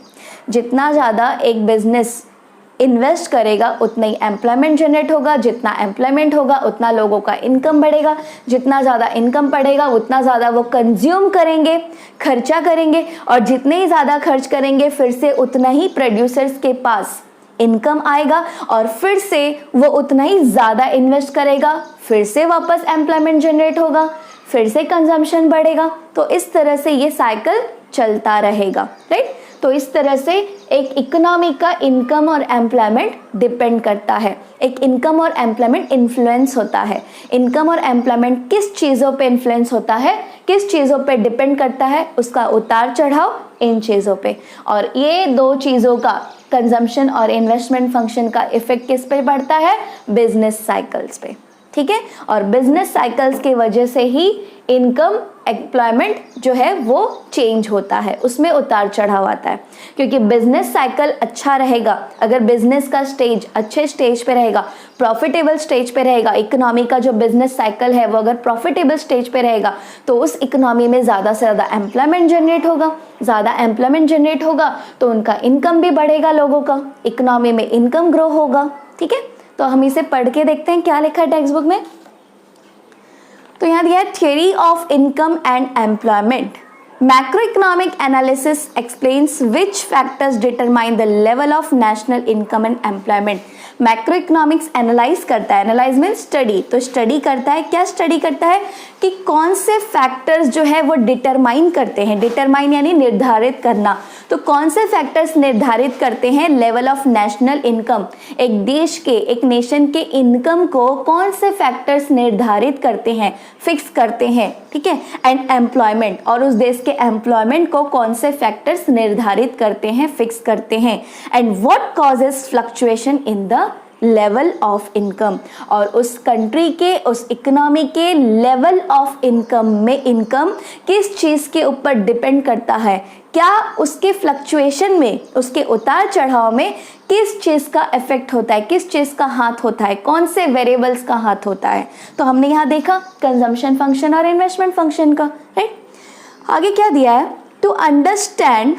जितना ज़्यादा एक बिजनेस इन्वेस्ट करेगा उतना ही एम्प्लॉयमेंट जनरेट होगा, जितना एम्प्लॉयमेंट होगा उतना लोगों का इनकम बढ़ेगा, जितना ज़्यादा इनकम बढ़ेगा उतना ज़्यादा वो कंज्यूम करेंगे, खर्चा करेंगे, और जितने ही ज़्यादा खर्च करेंगे फिर से उतना ही प्रोड्यूसर्स के पास इनकम आएगा, और फिर से वो उतना ही ज़्यादा इन्वेस्ट करेगा, फिर से वापस एम्प्लॉयमेंट जनरेट होगा, फिर से कंजम्पशन बढ़ेगा। तो इस तरह से ये साइकिल चलता रहेगा, राइट। तो इस तरह से एक इकोनॉमी का इनकम और एम्प्लॉयमेंट डिपेंड करता है, एक इनकम और एम्प्लॉयमेंट इन्फ्लुएंस होता है। इनकम और एम्प्लॉयमेंट किस चीज़ों पे इन्फ्लुएंस होता है, किस चीज़ों पे डिपेंड करता है, उसका उतार चढ़ाव इन चीज़ों पे। और ये दो चीज़ों का, कंजम्पशन और इन्वेस्टमेंट फंक्शन का इफेक्ट किस पे पड़ता है, बिजनेस साइकिल्स पे, ठीक है। और बिजनेस साइकिल्स की वजह से ही इनकम एम्प्लॉयमेंट जो है वो चेंज होता है, उसमें उतार चढ़ाव आता है। क्योंकि बिजनेस साइकिल अच्छा रहेगा, अगर बिजनेस का स्टेज अच्छे स्टेज पे रहेगा, प्रॉफिटेबल स्टेज पे रहेगा, इकोनॉमी का जो बिजनेस साइकिल है वो अगर प्रॉफिटेबल स्टेज पे रहेगा तो उस इकोनॉमी में ज़्यादा से ज़्यादा एम्प्लॉयमेंट जनरेट होगा, ज़्यादा एम्प्लॉयमेंट जनरेट होगा तो उनका इनकम भी बढ़ेगा, लोगों का इकोनॉमी में इनकम ग्रो होगा, ठीक है। तो हम इसे पढ़ के देखते हैं क्या लिखा है टेक्स्ट बुक में। तो यहाँ दिया है theory of income and employment. Macroeconomic analysis explains which factors determine the level of national income and employment. Macro economics analyse करता है, एनालाइज मीन स्टडी, तो स्टडी करता है, क्या स्टडी करता है कि कौन से फैक्टर्स जो है वो डिटरमाइन करते हैं, डिटरमाइन यानी निर्धारित करना, तो कौन से फैक्टर्स निर्धारित करते हैं लेवल ऑफ नेशनल इनकम, एक देश के, एक नेशन के इनकम को कौन से फैक्टर्स निर्धारित करते हैं, फिक्स करते हैं, ठीक है। एंड एम्प्लॉयमेंट, और उस देश के एम्प्लॉयमेंट को कौन से फैक्टर्स निर्धारित करते हैं, फिक्स करते हैं। And what causes fluctuation in the level of income, और उस कंट्री के, उस इकोनॉमी के लेवल ऑफ इनकम में इनकम किस चीज़ के ऊपर डिपेंड करता है, क्या उसके फ्लक्चुएशन में, उसके उतार चढ़ाव में किस चीज़ का इफेक्ट होता है, किस चीज़ का हाथ होता है, कौन से वेरिएबल्स का हाथ होता है। तो हमने यहाँ देखा कंजम्पशन फंक्शन और इन्वेस्टमेंट फंक्शन का, राइट। आगे क्या दिया है, to understand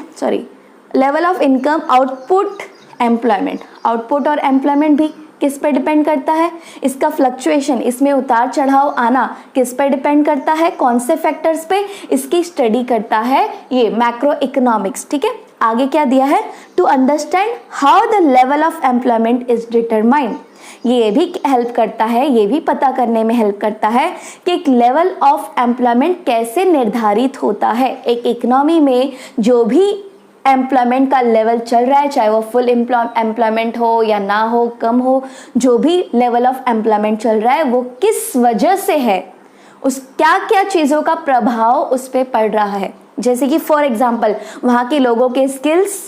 level of income, output, employment, output और एम्प्लॉयमेंट भी किस पे डिपेंड करता है, इसका फ्लक्चुएशन, इसमें उतार चढ़ाव आना किस पे डिपेंड करता है, कौन से फैक्टर्स पे, इसकी स्टडी करता है ये मैक्रो इकोनॉमिक्स, ठीक है। आगे क्या दिया है, to understand how the level of employment is determined, ये भी हेल्प करता है, ये भी पता करने में हेल्प करता है कि एक लेवल ऑफ एम्प्लॉयमेंट कैसे निर्धारित होता है। एक इकोनॉमी में जो भी एम्प्लॉयमेंट का लेवल चल रहा है, चाहे वो फुल एम्प्लॉयमेंट हो या ना हो, कम हो, जो भी लेवल ऑफ एम्प्लॉयमेंट चल रहा है वो किस वजह से है, उस क्या क्या चीज़ों का प्रभाव उस पर पड़ रहा है। जैसे कि फॉर एग्जांपल वहाँ के लोगों के स्किल्स,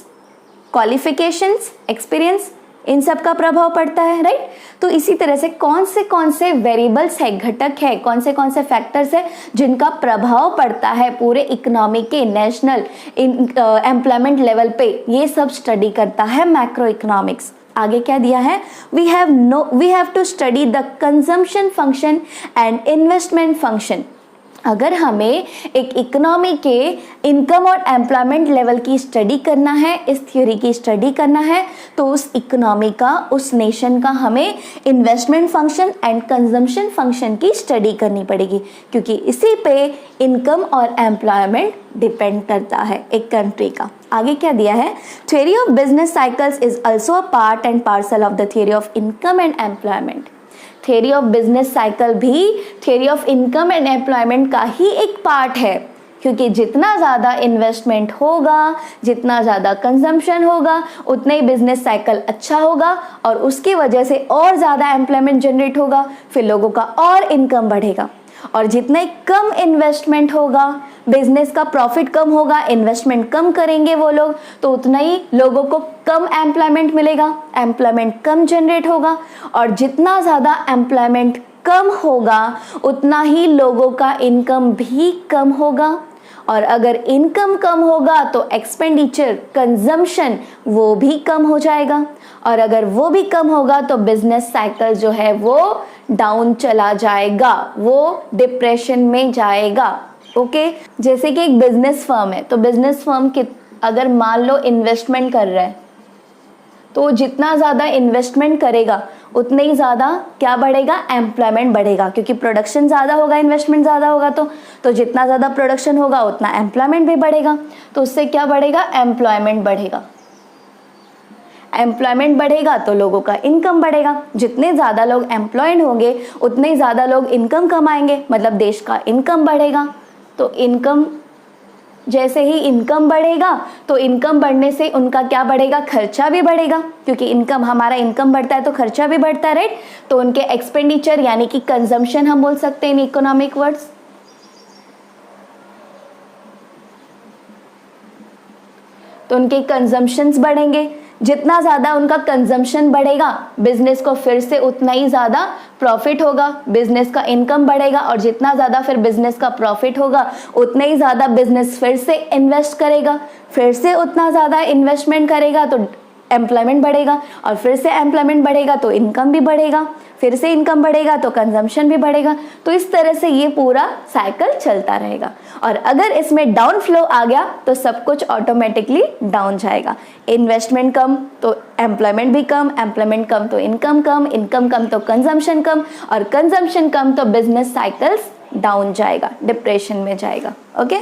क्वालिफिकेशंस, एक्सपीरियंस, इन सब का प्रभाव पड़ता है, राइट। तो इसी तरह से कौन से वेरिएबल्स है, घटक है, कौन से फैक्टर्स है जिनका प्रभाव पड़ता है पूरे इकोनॉमी के नेशनल एम्प्लॉयमेंट लेवल पे, ये सब स्टडी करता है मैक्रो इकोनॉमिक्स। आगे क्या दिया है, we have to study the consumption function and investment function. अगर हमें एक इकोनॉमी के इनकम और एम्प्लॉयमेंट लेवल की स्टडी करना है, इस थ्योरी की स्टडी करना है, तो उस इकोनॉमी का, उस नेशन का हमें investment function and consumption function की स्टडी करनी पड़ेगी, क्योंकि इसी पे इनकम और एम्प्लॉयमेंट डिपेंड करता है एक कंट्री का। आगे क्या दिया है, theory of business cycles is also a part and parcel of the theory of income and employment. Theory of business cycle भी theory of income and employment का ही एक पार्ट है, क्योंकि जितना ज़्यादा इन्वेस्टमेंट होगा, जितना ज़्यादा कंजम्पशन होगा, उतना ही बिजनेस साइकिल अच्छा होगा और उसकी वजह से और ज़्यादा एम्प्लॉयमेंट जनरेट होगा, फिर लोगों का और इनकम बढ़ेगा। और जितना ही कम इन्वेस्टमेंट होगा, बिजनेस का प्रॉफिट कम होगा, इन्वेस्टमेंट कम करेंगे वो लोग, तो उतना ही लोगों को कम एम्प्लॉयमेंट मिलेगा, एम्प्लॉयमेंट कम जनरेट होगा, और जितना ज़्यादा एम्प्लॉयमेंट कम होगा उतना ही लोगों का इनकम भी कम होगा, और अगर इनकम कम होगा तो एक्सपेंडिचर, कंजम्पशन वो भी कम हो जाएगा, और अगर वो भी कम होगा तो बिजनेस साइकिल जो है वो डाउन चला जाएगा, वो डिप्रेशन में जाएगा। ओके, जैसे कि एक बिजनेस फर्म है, तो बिजनेस फर्म के अगर मान लो इन्वेस्टमेंट कर रहा है, तो जितना ज़्यादा इन्वेस्टमेंट करेगा उतने ही ज़्यादा क्या बढ़ेगा, एम्प्लॉयमेंट बढ़ेगा, क्योंकि प्रोडक्शन ज़्यादा होगा, इन्वेस्टमेंट ज़्यादा होगा, तो जितना ज़्यादा प्रोडक्शन होगा उतना एम्प्लॉयमेंट भी बढ़ेगा, तो उससे क्या बढ़ेगा, एम्प्लॉयमेंट बढ़ेगा। एम्प्लॉयमेंट बढ़ेगा तो लोगों का इनकम बढ़ेगा, जितने ज़्यादा लोग एम्प्लॉयड होंगे उतने ही ज़्यादा लोग इनकम कमाएंगे, मतलब देश का इनकम बढ़ेगा। तो इनकम, जैसे ही इनकम बढ़ेगा तो इनकम बढ़ने से उनका क्या बढ़ेगा, खर्चा भी बढ़ेगा, क्योंकि इनकम, हमारा इनकम बढ़ता है तो खर्चा भी बढ़ता है, राइट। तो उनके एक्सपेंडिचर यानी कि कंजम्पशन हम बोल सकते हैं इन इकोनॉमिक वर्ड्स। तो उनके कंजम्पशंस बढ़ेंगे, जितना ज़्यादा उनका कंजम्पशन बढ़ेगा बिजनेस को फिर से उतना ही ज़्यादा प्रॉफिट होगा, बिजनेस का इनकम बढ़ेगा, और जितना ज़्यादा फिर बिजनेस का प्रॉफिट होगा उतना ही ज़्यादा बिजनेस फिर से इन्वेस्ट करेगा, फिर से उतना ज़्यादा इन्वेस्टमेंट करेगा तो एम्प्लॉयमेंट बढ़ेगा, और फिर से एम्प्लॉयमेंट बढ़ेगा तो इनकम भी बढ़ेगा, फिर से इनकम बढ़ेगा तो कंजम्पशन भी बढ़ेगा। तो इस तरह से ये पूरा साइकिल चलता रहेगा, और अगर इसमें डाउन फ्लो आ गया तो सब कुछ ऑटोमेटिकली डाउन जाएगा। इन्वेस्टमेंट कम तो एम्प्लॉयमेंट भी कम, एम्प्लॉयमेंट कम तो इनकम कम, इनकम कम तो कंजम्पशन कम, और कंजम्पशन कम तो बिजनेस साइकिल्स डाउन जाएगा, डिप्रेशन में जाएगा। ओके,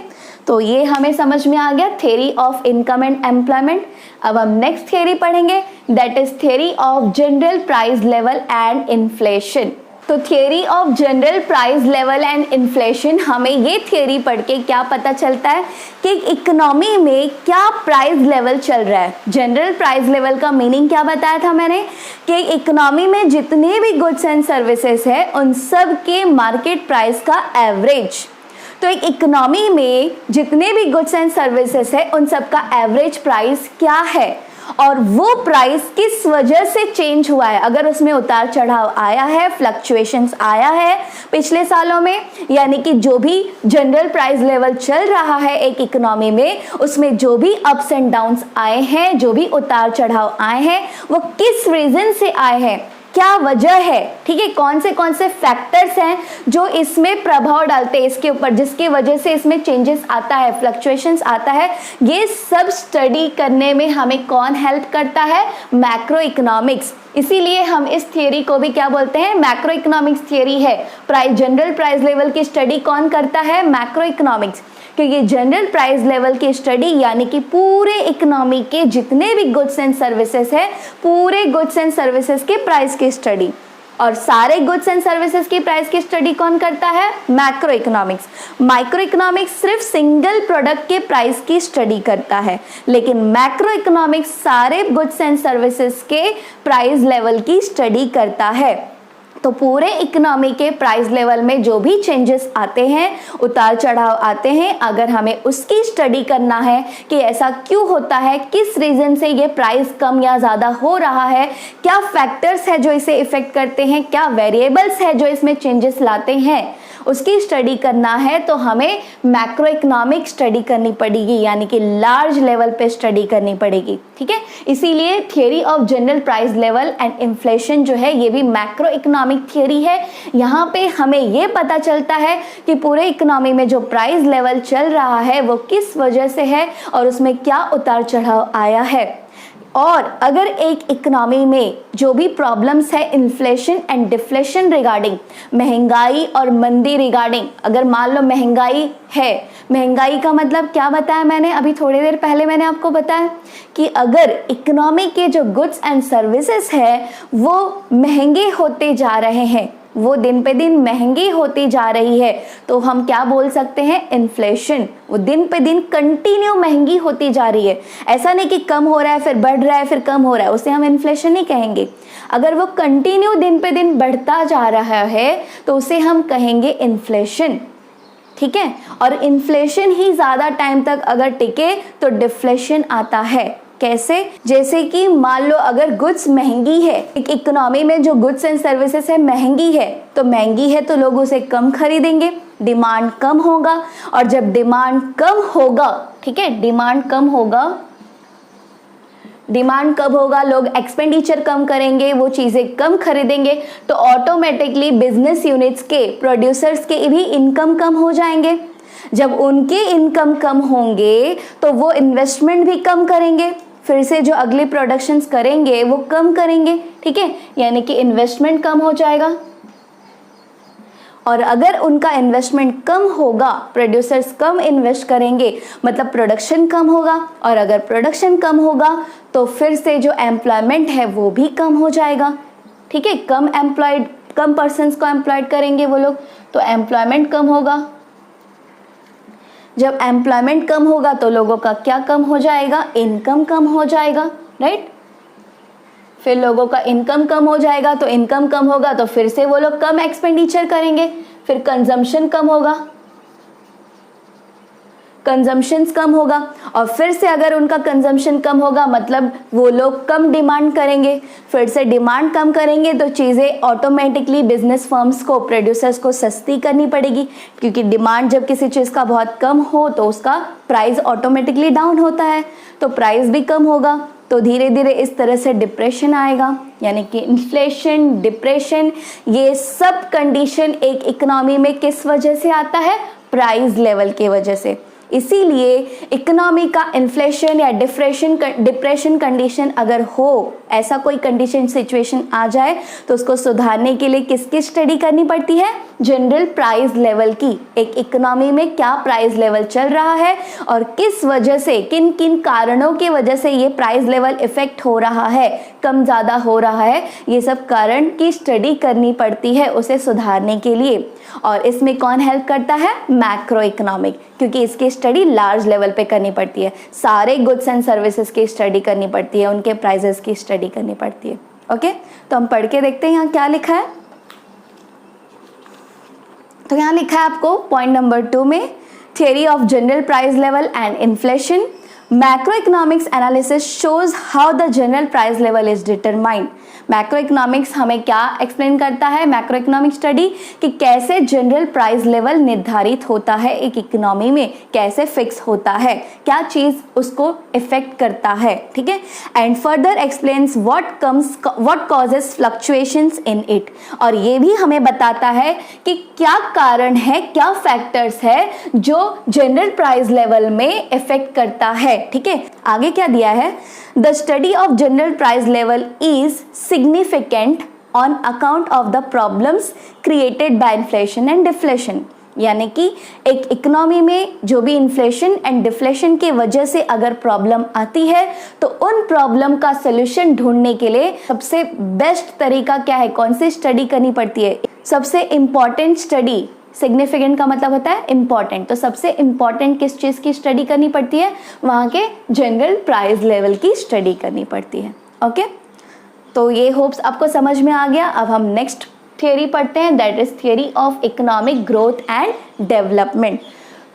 तो ये हमें समझ में आ गया theory of income and employment. अब हम नेक्स्ट थ्योरी पढ़ेंगे, that is theory of general price level and inflation. तो theory of general price level and inflation, हमें ये थ्योरी पढ़ के क्या पता चलता है कि इकोनॉमी में क्या प्राइस लेवल चल रहा है। जनरल प्राइस लेवल का मीनिंग क्या बताया था मैंने, कि इकोनॉमी में जितने भी गुड्स एंड सर्विसेज है उन सब के मार्केट प्राइस का एवरेज। तो एक इकोनॉमी में जितने भी गुड्स एंड सर्विसेज है उन सब का एवरेज प्राइस क्या है, और वो प्राइस किस वजह से चेंज हुआ है। अगर उसमें उतार चढ़ाव आया है, फ्लक्चुएशंस आया है पिछले सालों में, यानी कि जो भी जनरल प्राइस लेवल चल रहा है एक इकोनॉमी में, उसमें जो भी अप्स एंड डाउन्स आए हैं, जो भी उतार चढ़ाव आए हैं, वो किस रीजन से आए हैं, क्या वजह है, ठीक है, कौन से फैक्टर्स हैं जो इसमें प्रभाव डालते हैं इसके ऊपर, जिसके वजह से इसमें चेंजेस आता है, फ्लक्चुएशंस आता है। ये सब स्टडी करने में हमें कौन हेल्प करता है, मैक्रो इकोनॉमिक्स। इसीलिए हम इस थियरी को भी क्या बोलते हैं, मैक्रो इकोनॉमिक्स थियरी है। जनरल प्राइस लेवल की स्टडी कौन करता है, मैक्रो इकोनॉमिक्स, क्योंकि जनरल प्राइस लेवल की स्टडी यानी कि पूरे इकोनॉमी के जितने भी गुड्स एंड सर्विसेज है, पूरे गुड्स एंड सर्विसेज के प्राइस की स्टडी, और सारे गुड्स एंड सर्विसेज की प्राइस की स्टडी कौन करता है, मैक्रो इकोनॉमिक्स। माइक्रो इकोनॉमिक्स सिर्फ सिंगल प्रोडक्ट के प्राइस की स्टडी करता है, लेकिन मैक्रो इकोनॉमिक्स सारे गुड्स एंड सर्विसेज के प्राइस लेवल की स्टडी करता है। तो पूरे इकोनॉमी के प्राइस लेवल में जो भी चेंजेस आते हैं, उतार चढ़ाव आते हैं, अगर हमें उसकी स्टडी करना है कि ऐसा क्यों होता है, किस रीजन से ये प्राइस कम या ज़्यादा हो रहा है, क्या फैक्टर्स है जो इसे इफेक्ट करते हैं, क्या वेरिएबल्स है जो इसमें चेंजेस लाते हैं, उसकी स्टडी करना है, तो हमें मैक्रो इकोनॉमिक स्टडी करनी पड़ेगी, यानी कि लार्ज लेवल पे स्टडी करनी पड़ेगी। ठीक है। इसीलिए theory of general price level and inflation जो है ये भी मैक्रो इकोनॉमिक थियरी है। यहाँ पे हमें ये पता चलता है कि पूरे इकोनॉमी में जो प्राइस लेवल चल रहा है वो किस वजह से है और उसमें क्या उतार चढ़ाव आया है। और अगर एक इकोनॉमी में जो भी प्रॉब्लम्स है इन्फ्लेशन एंड डिफ्लेशन रिगार्डिंग, महंगाई और मंदी रिगार्डिंग, अगर मान लो महंगाई है, महंगाई का मतलब क्या बताया मैंने अभी थोड़ी देर पहले, मैंने आपको बताया कि अगर इकोनॉमी के जो गुड्स एंड सर्विसेज है वो महंगे होते जा रहे हैं, वो दिन पे दिन महंगी होती जा रही है, तो हम क्या बोल सकते हैं, इन्फ्लेशन। वो दिन पे दिन कंटिन्यू महंगी होती जा रही है, ऐसा नहीं कि कम हो रहा है फिर बढ़ रहा है फिर कम हो रहा है, उसे हम इन्फ्लेशन नहीं कहेंगे। अगर वो कंटिन्यू दिन पे दिन बढ़ता जा रहा है तो उसे हम कहेंगे इन्फ्लेशन, ठीक है। और इन्फ्लेशन ही ज्यादा टाइम तक अगर टिके तो डिफ्लेशन आता है। कैसे, जैसे कि मान लो अगर गुड्स महंगी है, एक इकोनॉमी में जो गुड्स एंड सर्विसेज है महंगी है, तो महंगी है तो लोग उसे कम खरीदेंगे, डिमांड कम होगा, और जब डिमांड कम होगा, ठीक है, डिमांड कम होगा, डिमांड कब होगा, लोग एक्सपेंडिचर कम करेंगे, वो चीजें कम खरीदेंगे, तो ऑटोमेटिकली बिजनेस यूनिट्स के, प्रोड्यूसर्स के भी इनकम कम हो जाएंगे। जब उनके इनकम कम होंगे तो वो इन्वेस्टमेंट भी कम करेंगे, फिर से जो अगली प्रोडक्शंस करेंगे वो कम करेंगे, ठीक है, यानी कि इन्वेस्टमेंट कम हो जाएगा। और अगर उनका इन्वेस्टमेंट कम होगा, प्रोड्यूसर्स कम इन्वेस्ट करेंगे, मतलब प्रोडक्शन कम होगा, और अगर प्रोडक्शन कम होगा तो फिर से जो एम्प्लॉयमेंट है वो भी कम हो जाएगा, ठीक है। कम पर्सन्स को एम्प्लॉयड करेंगे वो लोग, तो एम्प्लॉयमेंट कम होगा। जब एम्प्लॉयमेंट कम होगा तो लोगों का क्या कम हो जाएगा, इनकम कम हो जाएगा, राइट। फिर लोगों का इनकम कम हो जाएगा, तो इनकम कम होगा तो फिर से वो लोग कम एक्सपेंडिचर करेंगे, फिर कंजम्पशन कम होगा, कंजम्पशंस कम होगा, और फिर से अगर उनका कंजम्पशन कम होगा मतलब वो लोग कम डिमांड करेंगे, फिर से डिमांड कम करेंगे तो चीज़ें ऑटोमेटिकली बिजनेस फर्म्स को, प्रोड्यूसर्स को सस्ती करनी पड़ेगी, क्योंकि डिमांड जब किसी चीज़ का बहुत कम हो तो उसका प्राइस ऑटोमेटिकली डाउन होता है, तो प्राइस भी कम होगा, तो धीरे धीरे इस तरह से डिप्रेशन आएगा, यानी कि इन्फ्लेशन, डिप्रेशन, ये सब कंडीशन एक इकोनॉमी में किस वजह से आता है, प्राइस लेवल की वजह से। इसीलिए इकोनॉमी का इन्फ्लेशन या डिप्रेशन कंडीशन अगर हो, ऐसा कोई कंडीशन सिचुएशन आ जाए, तो उसको सुधारने के लिए किसकी स्टडी करनी पड़ती है, जनरल प्राइस लेवल की। एक इकोनॉमी में क्या प्राइस लेवल चल रहा है और किस वजह से, किन किन कारणों की वजह से ये प्राइस लेवल इफेक्ट हो रहा है, कम ज़्यादा हो रहा है, ये सब कारण की स्टडी करनी पड़ती है उसे सुधारने के लिए। और इसमें कौन हेल्प करता है, मैक्रो इकोनॉमिक, क्योंकि इसकी स्टडी लार्ज लेवल पे करनी पड़ती है, सारे गुड्स एंड सर्विसेज की स्टडी करनी पड़ती है, उनके प्राइसेस की स्टडी करनी पड़ती है। ओके, तो हम पढ़ के देखते हैं यहाँ क्या लिखा है। तो यहाँ लिखा है आपको पॉइंट नंबर 2 में, theory of general price level and inflation, macroeconomics analysis shows how the general price level is determined. Macroeconomics हमें क्या एक्सप्लेन करता है, मैक्रोइकोनॉमिक स्टडी, कि कैसे जनरल प्राइस लेवल निर्धारित होता है एक इकोनॉमी में, कैसे फिक्स होता है, क्या चीज उसको इफेक्ट करता है, ठीक है। And further explains what causes fluctuations in it, और ये भी हमें बताता है कि क्या कारण है, क्या फैक्टर्स है जो जनरल प्राइस लेवल में इफेक्ट करता है, ठीक है। आगे क्या दिया है, the study of general price level is significant on account of the problems created by inflation and deflation, यानी कि एक इकोनॉमी में जो भी इन्फ्लेशन एंड डिफ्लेशन की वजह से अगर प्रॉब्लम आती है तो उन प्रॉब्लम का सोल्यूशन ढूंढने के लिए सबसे बेस्ट तरीका क्या है, कौन सी स्टडी करनी पड़ती है, सबसे इंपॉर्टेंट स्टडी, सिग्निफिकेंट का मतलब होता है इंपॉर्टेंट, तो सबसे इंपॉर्टेंट किस चीज़ की स्टडी करनी पड़ती है, वहाँ के जनरल प्राइस लेवल की स्टडी करनी पड़ती है। ओके, तो ये होप्स आपको समझ में आ गया। अब हम नेक्स्ट थियरी पढ़ते हैं, that is theory of economic growth and development.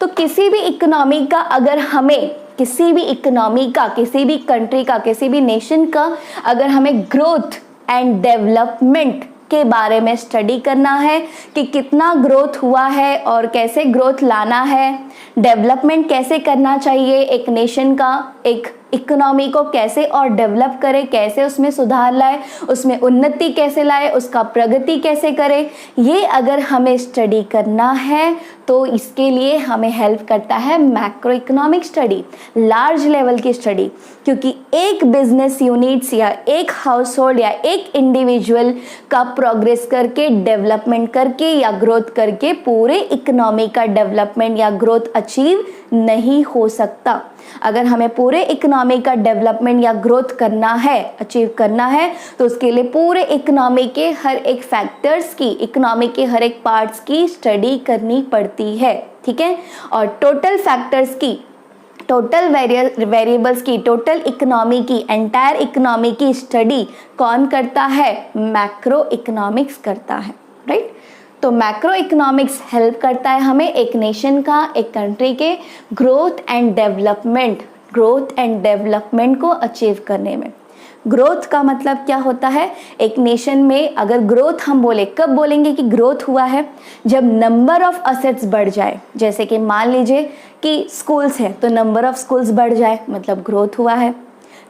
तो किसी भी इकोनॉमी का, अगर हमें किसी भी इकोनॉमी का, किसी भी कंट्री का, किसी भी नेशन का अगर हमें ग्रोथ एंड डेवलपमेंट के बारे में स्टडी करना है कि कितना ग्रोथ हुआ है और कैसे ग्रोथ लाना है, डेवलपमेंट कैसे करना चाहिए एक नेशन का, एक इकोनॉमी को कैसे और डेवलप करे, कैसे उसमें सुधार लाए, उसमें उन्नति कैसे लाए, उसका प्रगति कैसे करे, ये अगर हमें स्टडी करना है तो इसके लिए हमें हेल्प करता है macroeconomic study, large level की स्टडी। क्योंकि एक बिजनेस यूनिट्स या एक हाउस होल्ड या एक इंडिविजुअल का प्रोग्रेस करके, डेवलपमेंट करके या ग्रोथ करके पूरे इकोनॉमी का डेवलपमेंट या ग्रोथ अचीव नहीं हो सकता। अगर हमें पूरे इकोनॉमी का डेवलपमेंट या ग्रोथ करना है, अचीव करना है, तो उसके लिए पूरे इकोनॉमी के हर एक फैक्टर्स की, इकोनॉमी के हर एक पार्ट्स की स्टडी करनी पड़ती है, ठीक है। और टोटल फैक्टर्स की, टोटल वेरिएबल्स की, टोटल इकोनॉमी की, एंटायर इकोनॉमी की स्टडी कौन करता है? मैक्रो इकोनॉमिक्स करता है, राइट। तो मैक्रो इकोनॉमिक्स हेल्प करता है हमें एक नेशन का, एक कंट्री के ग्रोथ एंड डेवलपमेंट को अचीव करने में। ग्रोथ का मतलब क्या होता है? एक नेशन में अगर ग्रोथ हम बोले, कब बोलेंगे कि ग्रोथ हुआ है? जब नंबर ऑफ असेट्स बढ़ जाए। जैसे कि मान लीजिए कि स्कूल्स है तो नंबर ऑफ स्कूल्स बढ़ जाए, मतलब ग्रोथ हुआ है।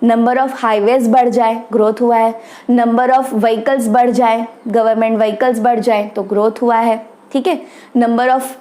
नंबर ऑफ हाईवेज बढ़ जाए, ग्रोथ हुआ है। नंबर ऑफ व्हीकल्स बढ़ जाए, गवर्नमेंट व्हीकल्स बढ़ जाए तो ग्रोथ हुआ है, ठीक है। नंबर ऑफ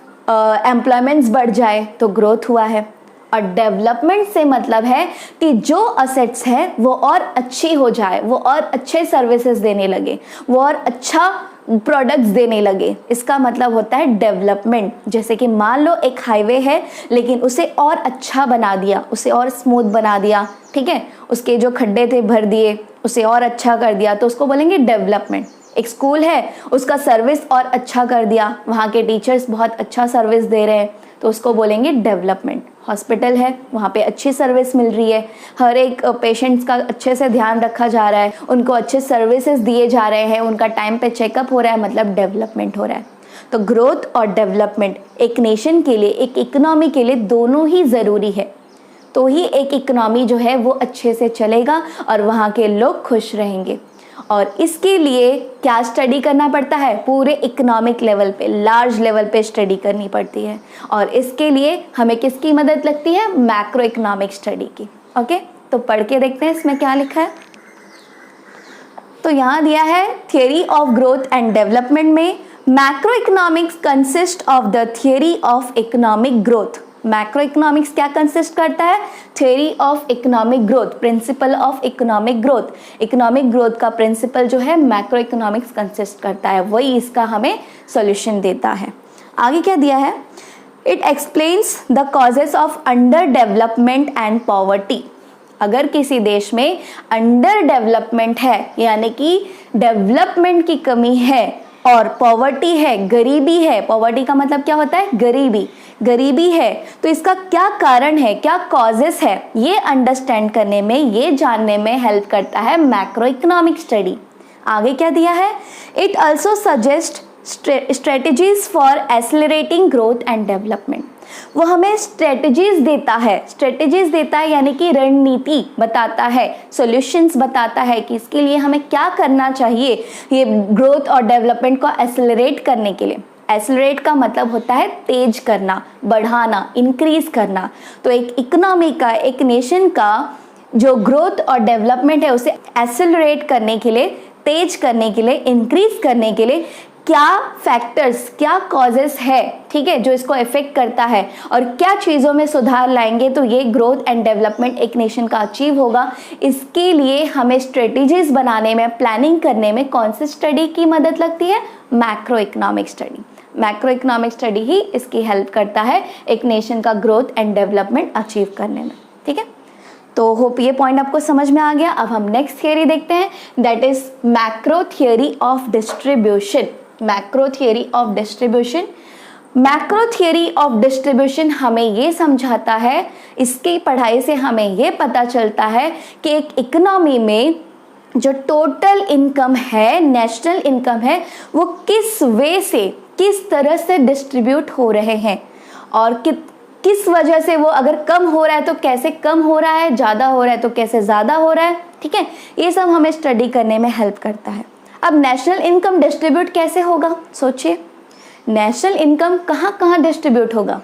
एम्प्लॉयमेंट्स बढ़ जाए तो ग्रोथ हुआ है। और डेवलपमेंट से मतलब है कि जो असेट्स है वो और अच्छी हो जाए, वो और अच्छे सर्विसेज देने लगे, वो और अच्छा प्रोडक्ट्स देने लगे, इसका मतलब होता है डेवलपमेंट। जैसे कि मान लो एक हाईवे है लेकिन उसे और अच्छा बना दिया, उसे और स्मूथ बना दिया, ठीक है, उसके जो खड्डे थे भर दिए, उसे और अच्छा कर दिया, तो उसको बोलेंगे डेवलपमेंट। एक स्कूल है, उसका सर्विस और अच्छा कर दिया, वहाँ के टीचर्स बहुत अच्छा सर्विस दे रहे हैं, तो उसको बोलेंगे डेवलपमेंट। हॉस्पिटल है, वहाँ पे अच्छी सर्विस मिल रही है, हर एक पेशेंट्स का अच्छे से ध्यान रखा जा रहा है, उनको अच्छे सर्विसेज दिए जा रहे हैं, उनका टाइम पे चेकअप हो रहा है, मतलब डेवलपमेंट हो रहा है। तो ग्रोथ और डेवलपमेंट एक नेशन के लिए, एक इकोनॉमी के लिए दोनों ही ज़रूरी है। तो ही एक इकोनॉमी जो है वो अच्छे से चलेगा और वहाँ के लोग खुश रहेंगे। और इसके लिए क्या स्टडी करना पड़ता है? पूरे इकोनॉमिक लेवल पे, लार्ज लेवल पे स्टडी करनी पड़ती है। और इसके लिए हमें किसकी मदद लगती है? मैक्रो इकोनॉमिक स्टडी की। ओके, तो पढ़ के देखते हैं इसमें क्या लिखा है। तो यहाँ दिया है theory of growth and development में macroeconomics consist of the theory of economic growth. Macroeconomics क्या कंसिस्ट करता है? Theory of economic growth, principle of economic growth. Economic growth का प्रिंसिपल जो है मैक्रो इकोनॉमिक्स कंसिस्ट करता है, वही इसका हमें सॉल्यूशन देता है। आगे क्या दिया है? It explains the causes of under development and poverty. अगर किसी देश में अंडर डेवलपमेंट है, यानी कि डेवलपमेंट की कमी है, और पॉवर्टी है, गरीबी है, पॉवर्टी का मतलब क्या होता है? गरीबी, गरीबी है, तो इसका क्या कारण है, क्या कॉजेस है, ये अंडरस्टैंड करने में, ये जानने में हेल्प करता है मैक्रो इकोनॉमिक स्टडी। आगे क्या दिया है? It also suggest strategies for accelerating growth and development. वो हमें स्ट्रेटजीज देता है, स्ट्रेटजीज देता है यानी कि रणनीति बताता है, सॉल्यूशंस बताता है कि इसके लिए हमें क्या करना चाहिए ये ग्रोथ और डेवलपमेंट को एक्सेलरेट करने के लिए। एक्सेलरेट का मतलब होता है तेज करना, बढ़ाना, इंक्रीज करना। तो एक इकोनॉमी का, एक नेशन का जो ग्रोथ और डेवलपमेंट है उसे एक्सेलरेट करने के लिए, तेज करने के लिए, इंक्रीज करने के लिए क्या फैक्टर्स, क्या कॉजेस है, ठीक है, जो इसको इफेक्ट करता है, और क्या चीज़ों में सुधार लाएंगे तो ये ग्रोथ एंड डेवलपमेंट एक नेशन का अचीव होगा। इसके लिए हमें स्ट्रेटजीज बनाने में, प्लानिंग करने में कौन सी स्टडी की मदद लगती है? Macroeconomic study. Macroeconomic study ही इसकी हेल्प करता है एक नेशन का ग्रोथ एंड डेवलपमेंट अचीव करने में, ठीक है। तो होप ये पॉइंट आपको समझ में आ गया। अब हम नेक्स्ट थियरी देखते हैं, that is macro theory of distribution. Macro theory of distribution, macro theory of distribution हमें ये समझाता है, इसकी पढ़ाई से हमें ये पता चलता है कि एक इकोनॉमी में जो टोटल इनकम है, नेशनल इनकम है, वो किस वे से, किस तरह से डिस्ट्रीब्यूट हो रहे हैं, और किस वजह से वो अगर कम हो रहा है तो कैसे कम हो रहा है, ज़्यादा हो रहा है तो कैसे ज़्यादा हो रहा है, ठीक है। ये सब हमें स्टडी करने में हेल्प करता है। अब नेशनल इनकम डिस्ट्रीब्यूट कैसे होगा? सोचिए, नेशनल इनकम कहाँ कहाँ डिस्ट्रीब्यूट होगा?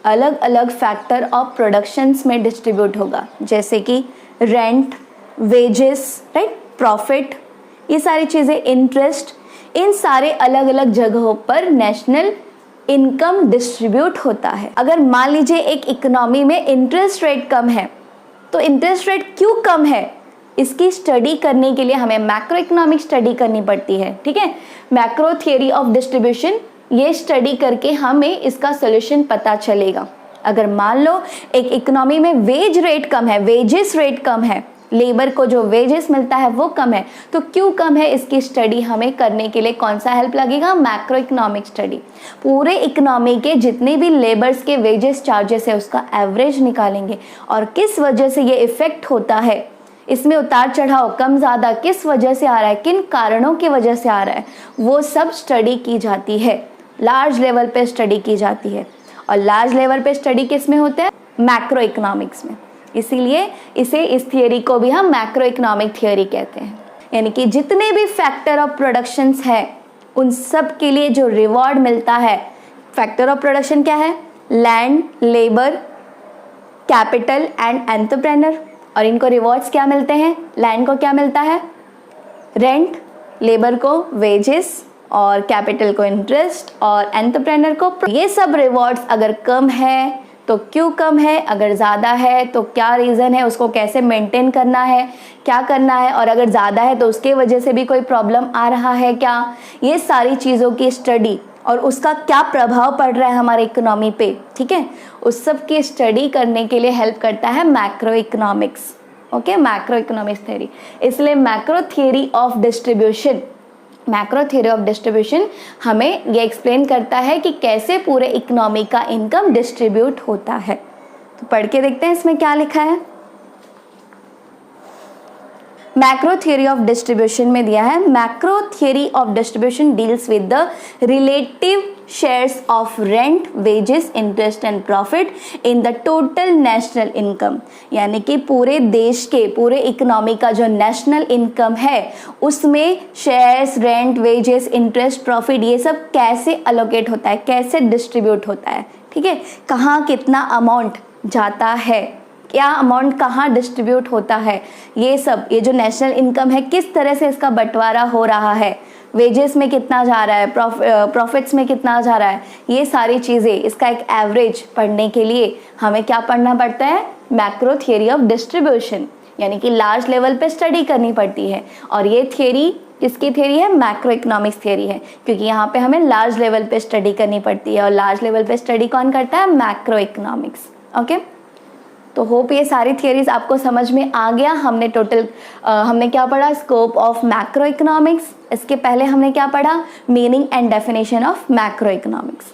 अलग अलग फैक्टर ऑफ प्रोडक्शंस में डिस्ट्रीब्यूट होगा, जैसे कि रेंट, वेजेस, राइट, प्रॉफिट, ये सारी चीज़ें, इंटरेस्ट, इन सारे अलग अलग जगहों पर नेशनल इनकम डिस्ट्रीब्यूट होता है। अगर मान लीजिए एक इकोनॉमी में इंटरेस्ट रेट कम है, तो इंटरेस्ट रेट क्यों कम है, इसकी स्टडी करने के लिए हमें मैक्रो इकोनॉमिक स्टडी करनी पड़ती है। ठीक है, मैक्रो थियरी ऑफ डिस्ट्रीब्यूशन, ये स्टडी करके हमें इसका सोल्यूशन पता चलेगा। अगर मान लो एक इकोनॉमी में वेज रेट कम है, वेजेस रेट कम है, लेबर को जो वेजेस मिलता है वो कम है, तो क्यों कम है, इसकी स्टडी हमें करने के लिए कौन सा हेल्प लगेगा, मैक्रो इकोनॉमिक स्टडी। पूरे इकोनॉमी के जितने भी लेबर्स के वेजेस चार्जेस है उसका एवरेज निकालेंगे और किस वजह से ये इफेक्ट होता है, इसमें उतार चढ़ाव कम ज़्यादा किस वजह से आ रहा है, किन कारणों की वजह से आ रहा है, वो सब स्टडी की जाती है, लार्ज लेवल पे स्टडी की जाती है। और लार्ज लेवल पे स्टडी किस में होता है, मैक्रो इकोनॉमिक्स में। इसीलिए इस थियरी को भी हम मैक्रो इकोनॉमिक थियरी कहते हैं। यानी कि जितने भी फैक्टर ऑफ प्रोडक्शंस है उन सब के लिए जो रिवॉर्ड मिलता है, फैक्टर ऑफ प्रोडक्शन क्या है, land, labour, capital and entrepreneur, और इनको रिवॉर्ड्स क्या मिलते हैं, लैंड को क्या मिलता है, रेंट, लेबर को वेजेस, और कैपिटल को इंटरेस्ट, और एंटरप्रेन्योर को। ये सब रिवॉर्ड्स अगर कम है तो क्यों कम है, अगर ज़्यादा है तो क्या रीज़न है, उसको कैसे मेंटेन करना है, क्या करना है, और अगर ज़्यादा है तो उसके वजह से भी कोई प्रॉब्लम आ रहा है क्या, ये सारी चीज़ों की स्टडी और उसका क्या प्रभाव पड़ रहा है हमारे इकोनॉमी पे, ठीक है, उस सब की स्टडी करने के लिए हेल्प करता है मैक्रो इकोनॉमिक्स। ओके, मैक्रो इकोनॉमिक्स थ्योरी। इसलिए macro theory of distribution, macro theory of distribution हमें ये एक्सप्लेन करता है कि कैसे पूरे इकोनॉमी का इनकम डिस्ट्रीब्यूट होता है। तो पढ़ के देखते हैं इसमें क्या लिखा है। मैक्रो थियरी ऑफ डिस्ट्रीब्यूशन में दिया है, macro theory of distribution deals with the relative shares of rent, wages, interest and profit in the total national income. यानी कि पूरे देश के, पूरे इकोनॉमी का जो नेशनल इनकम है उसमें shares, rent, wages, interest, profit, ये सब कैसे अलोकेट होता है, कैसे डिस्ट्रीब्यूट होता है, ठीक है, कहाँ कितना अमाउंट जाता है, क्या अमाउंट कहाँ डिस्ट्रीब्यूट होता है, ये सब, ये जो नेशनल इनकम है किस तरह से इसका बंटवारा हो रहा है, वेजेस में कितना जा रहा है, प्रॉफिट्स में कितना जा रहा है, ये सारी चीज़ें, इसका एक एवरेज पढ़ने के लिए हमें क्या पढ़ना पड़ता है, मैक्रो थियरी ऑफ डिस्ट्रीब्यूशन, यानी कि लार्ज लेवल पे स्टडी करनी पड़ती है। और ये थियरी किसकी थियरी है, मैक्रो इकोनॉमिक्स थियरी है, क्योंकि यहाँ पे हमें लार्ज लेवल पे स्टडी करनी पड़ती है और लार्ज लेवल पे स्टडी कौन करता है, मैक्रो इकोनॉमिक्स। ओके, तो होप ये सारी थियरीज आपको समझ में आ गया। हमने हमने क्या पढ़ा, स्कोप ऑफ मैक्रो इकोनॉमिक्स। इसके पहले हमने क्या पढ़ा, meaning and definition of macro economics.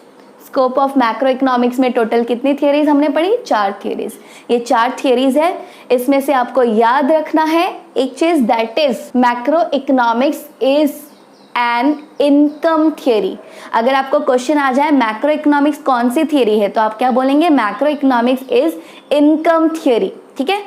Scope of macro economics में टोटल कितनी थियरीज हमने पढ़ी, 4 थियरीज। ये 4 थियरीज है, इसमें से आपको याद रखना है एक चीज, that is macro economics is an income theory. अगर आपको क्वेश्चन आ जाए मैक्रो इकोनॉमिक्स कौन सी थियरी है, तो आप क्या बोलेंगे, macro economics is income theory. ठीक है,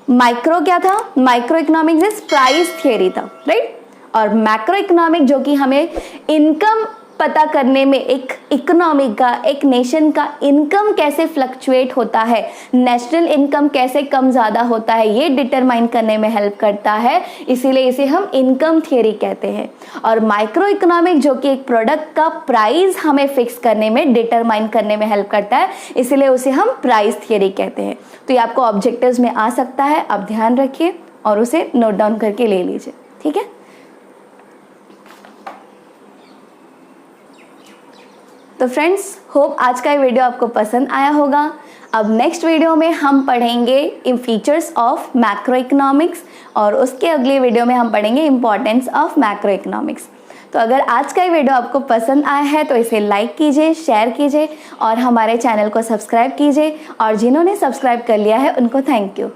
माइक्रो क्या था, micro economics is price theory था, राइट। और मैक्रो इकोनॉमिक जो कि हमें इनकम पता करने में, एक इकोनॉमी का, एक नेशन का इनकम कैसे फ्लक्चुएट होता है, नेशनल इनकम कैसे कम ज़्यादा होता है, ये डिटरमाइन करने में हेल्प करता है, इसीलिए इसे हम इनकम थियरी कहते हैं। और माइक्रो इकोनॉमिक जो कि एक प्रोडक्ट का प्राइस हमें फिक्स करने में, डिटरमाइन करने में हेल्प करता है, इसीलिए उसे हम प्राइस थियरी कहते हैं। तो ये आपको ऑब्जेक्टिव्स में आ सकता है, आप ध्यान रखिए और उसे नोट डाउन करके ले लीजिए, ठीक है। तो फ्रेंड्स, होप आज का ये वीडियो आपको पसंद आया होगा। अब नेक्स्ट वीडियो में हम पढ़ेंगे इन फीचर्स ऑफ मैक्रो इकोनॉमिक्स और उसके अगले वीडियो में हम पढ़ेंगे इंपॉर्टेंस ऑफ मैक्रो इकोनॉमिक्स। तो अगर आज का ये वीडियो आपको पसंद आया है तो इसे लाइक कीजिए, शेयर कीजिए और हमारे चैनल को सब्सक्राइब कीजिए, और जिन्होंने सब्सक्राइब कर लिया है उनको थैंक यू।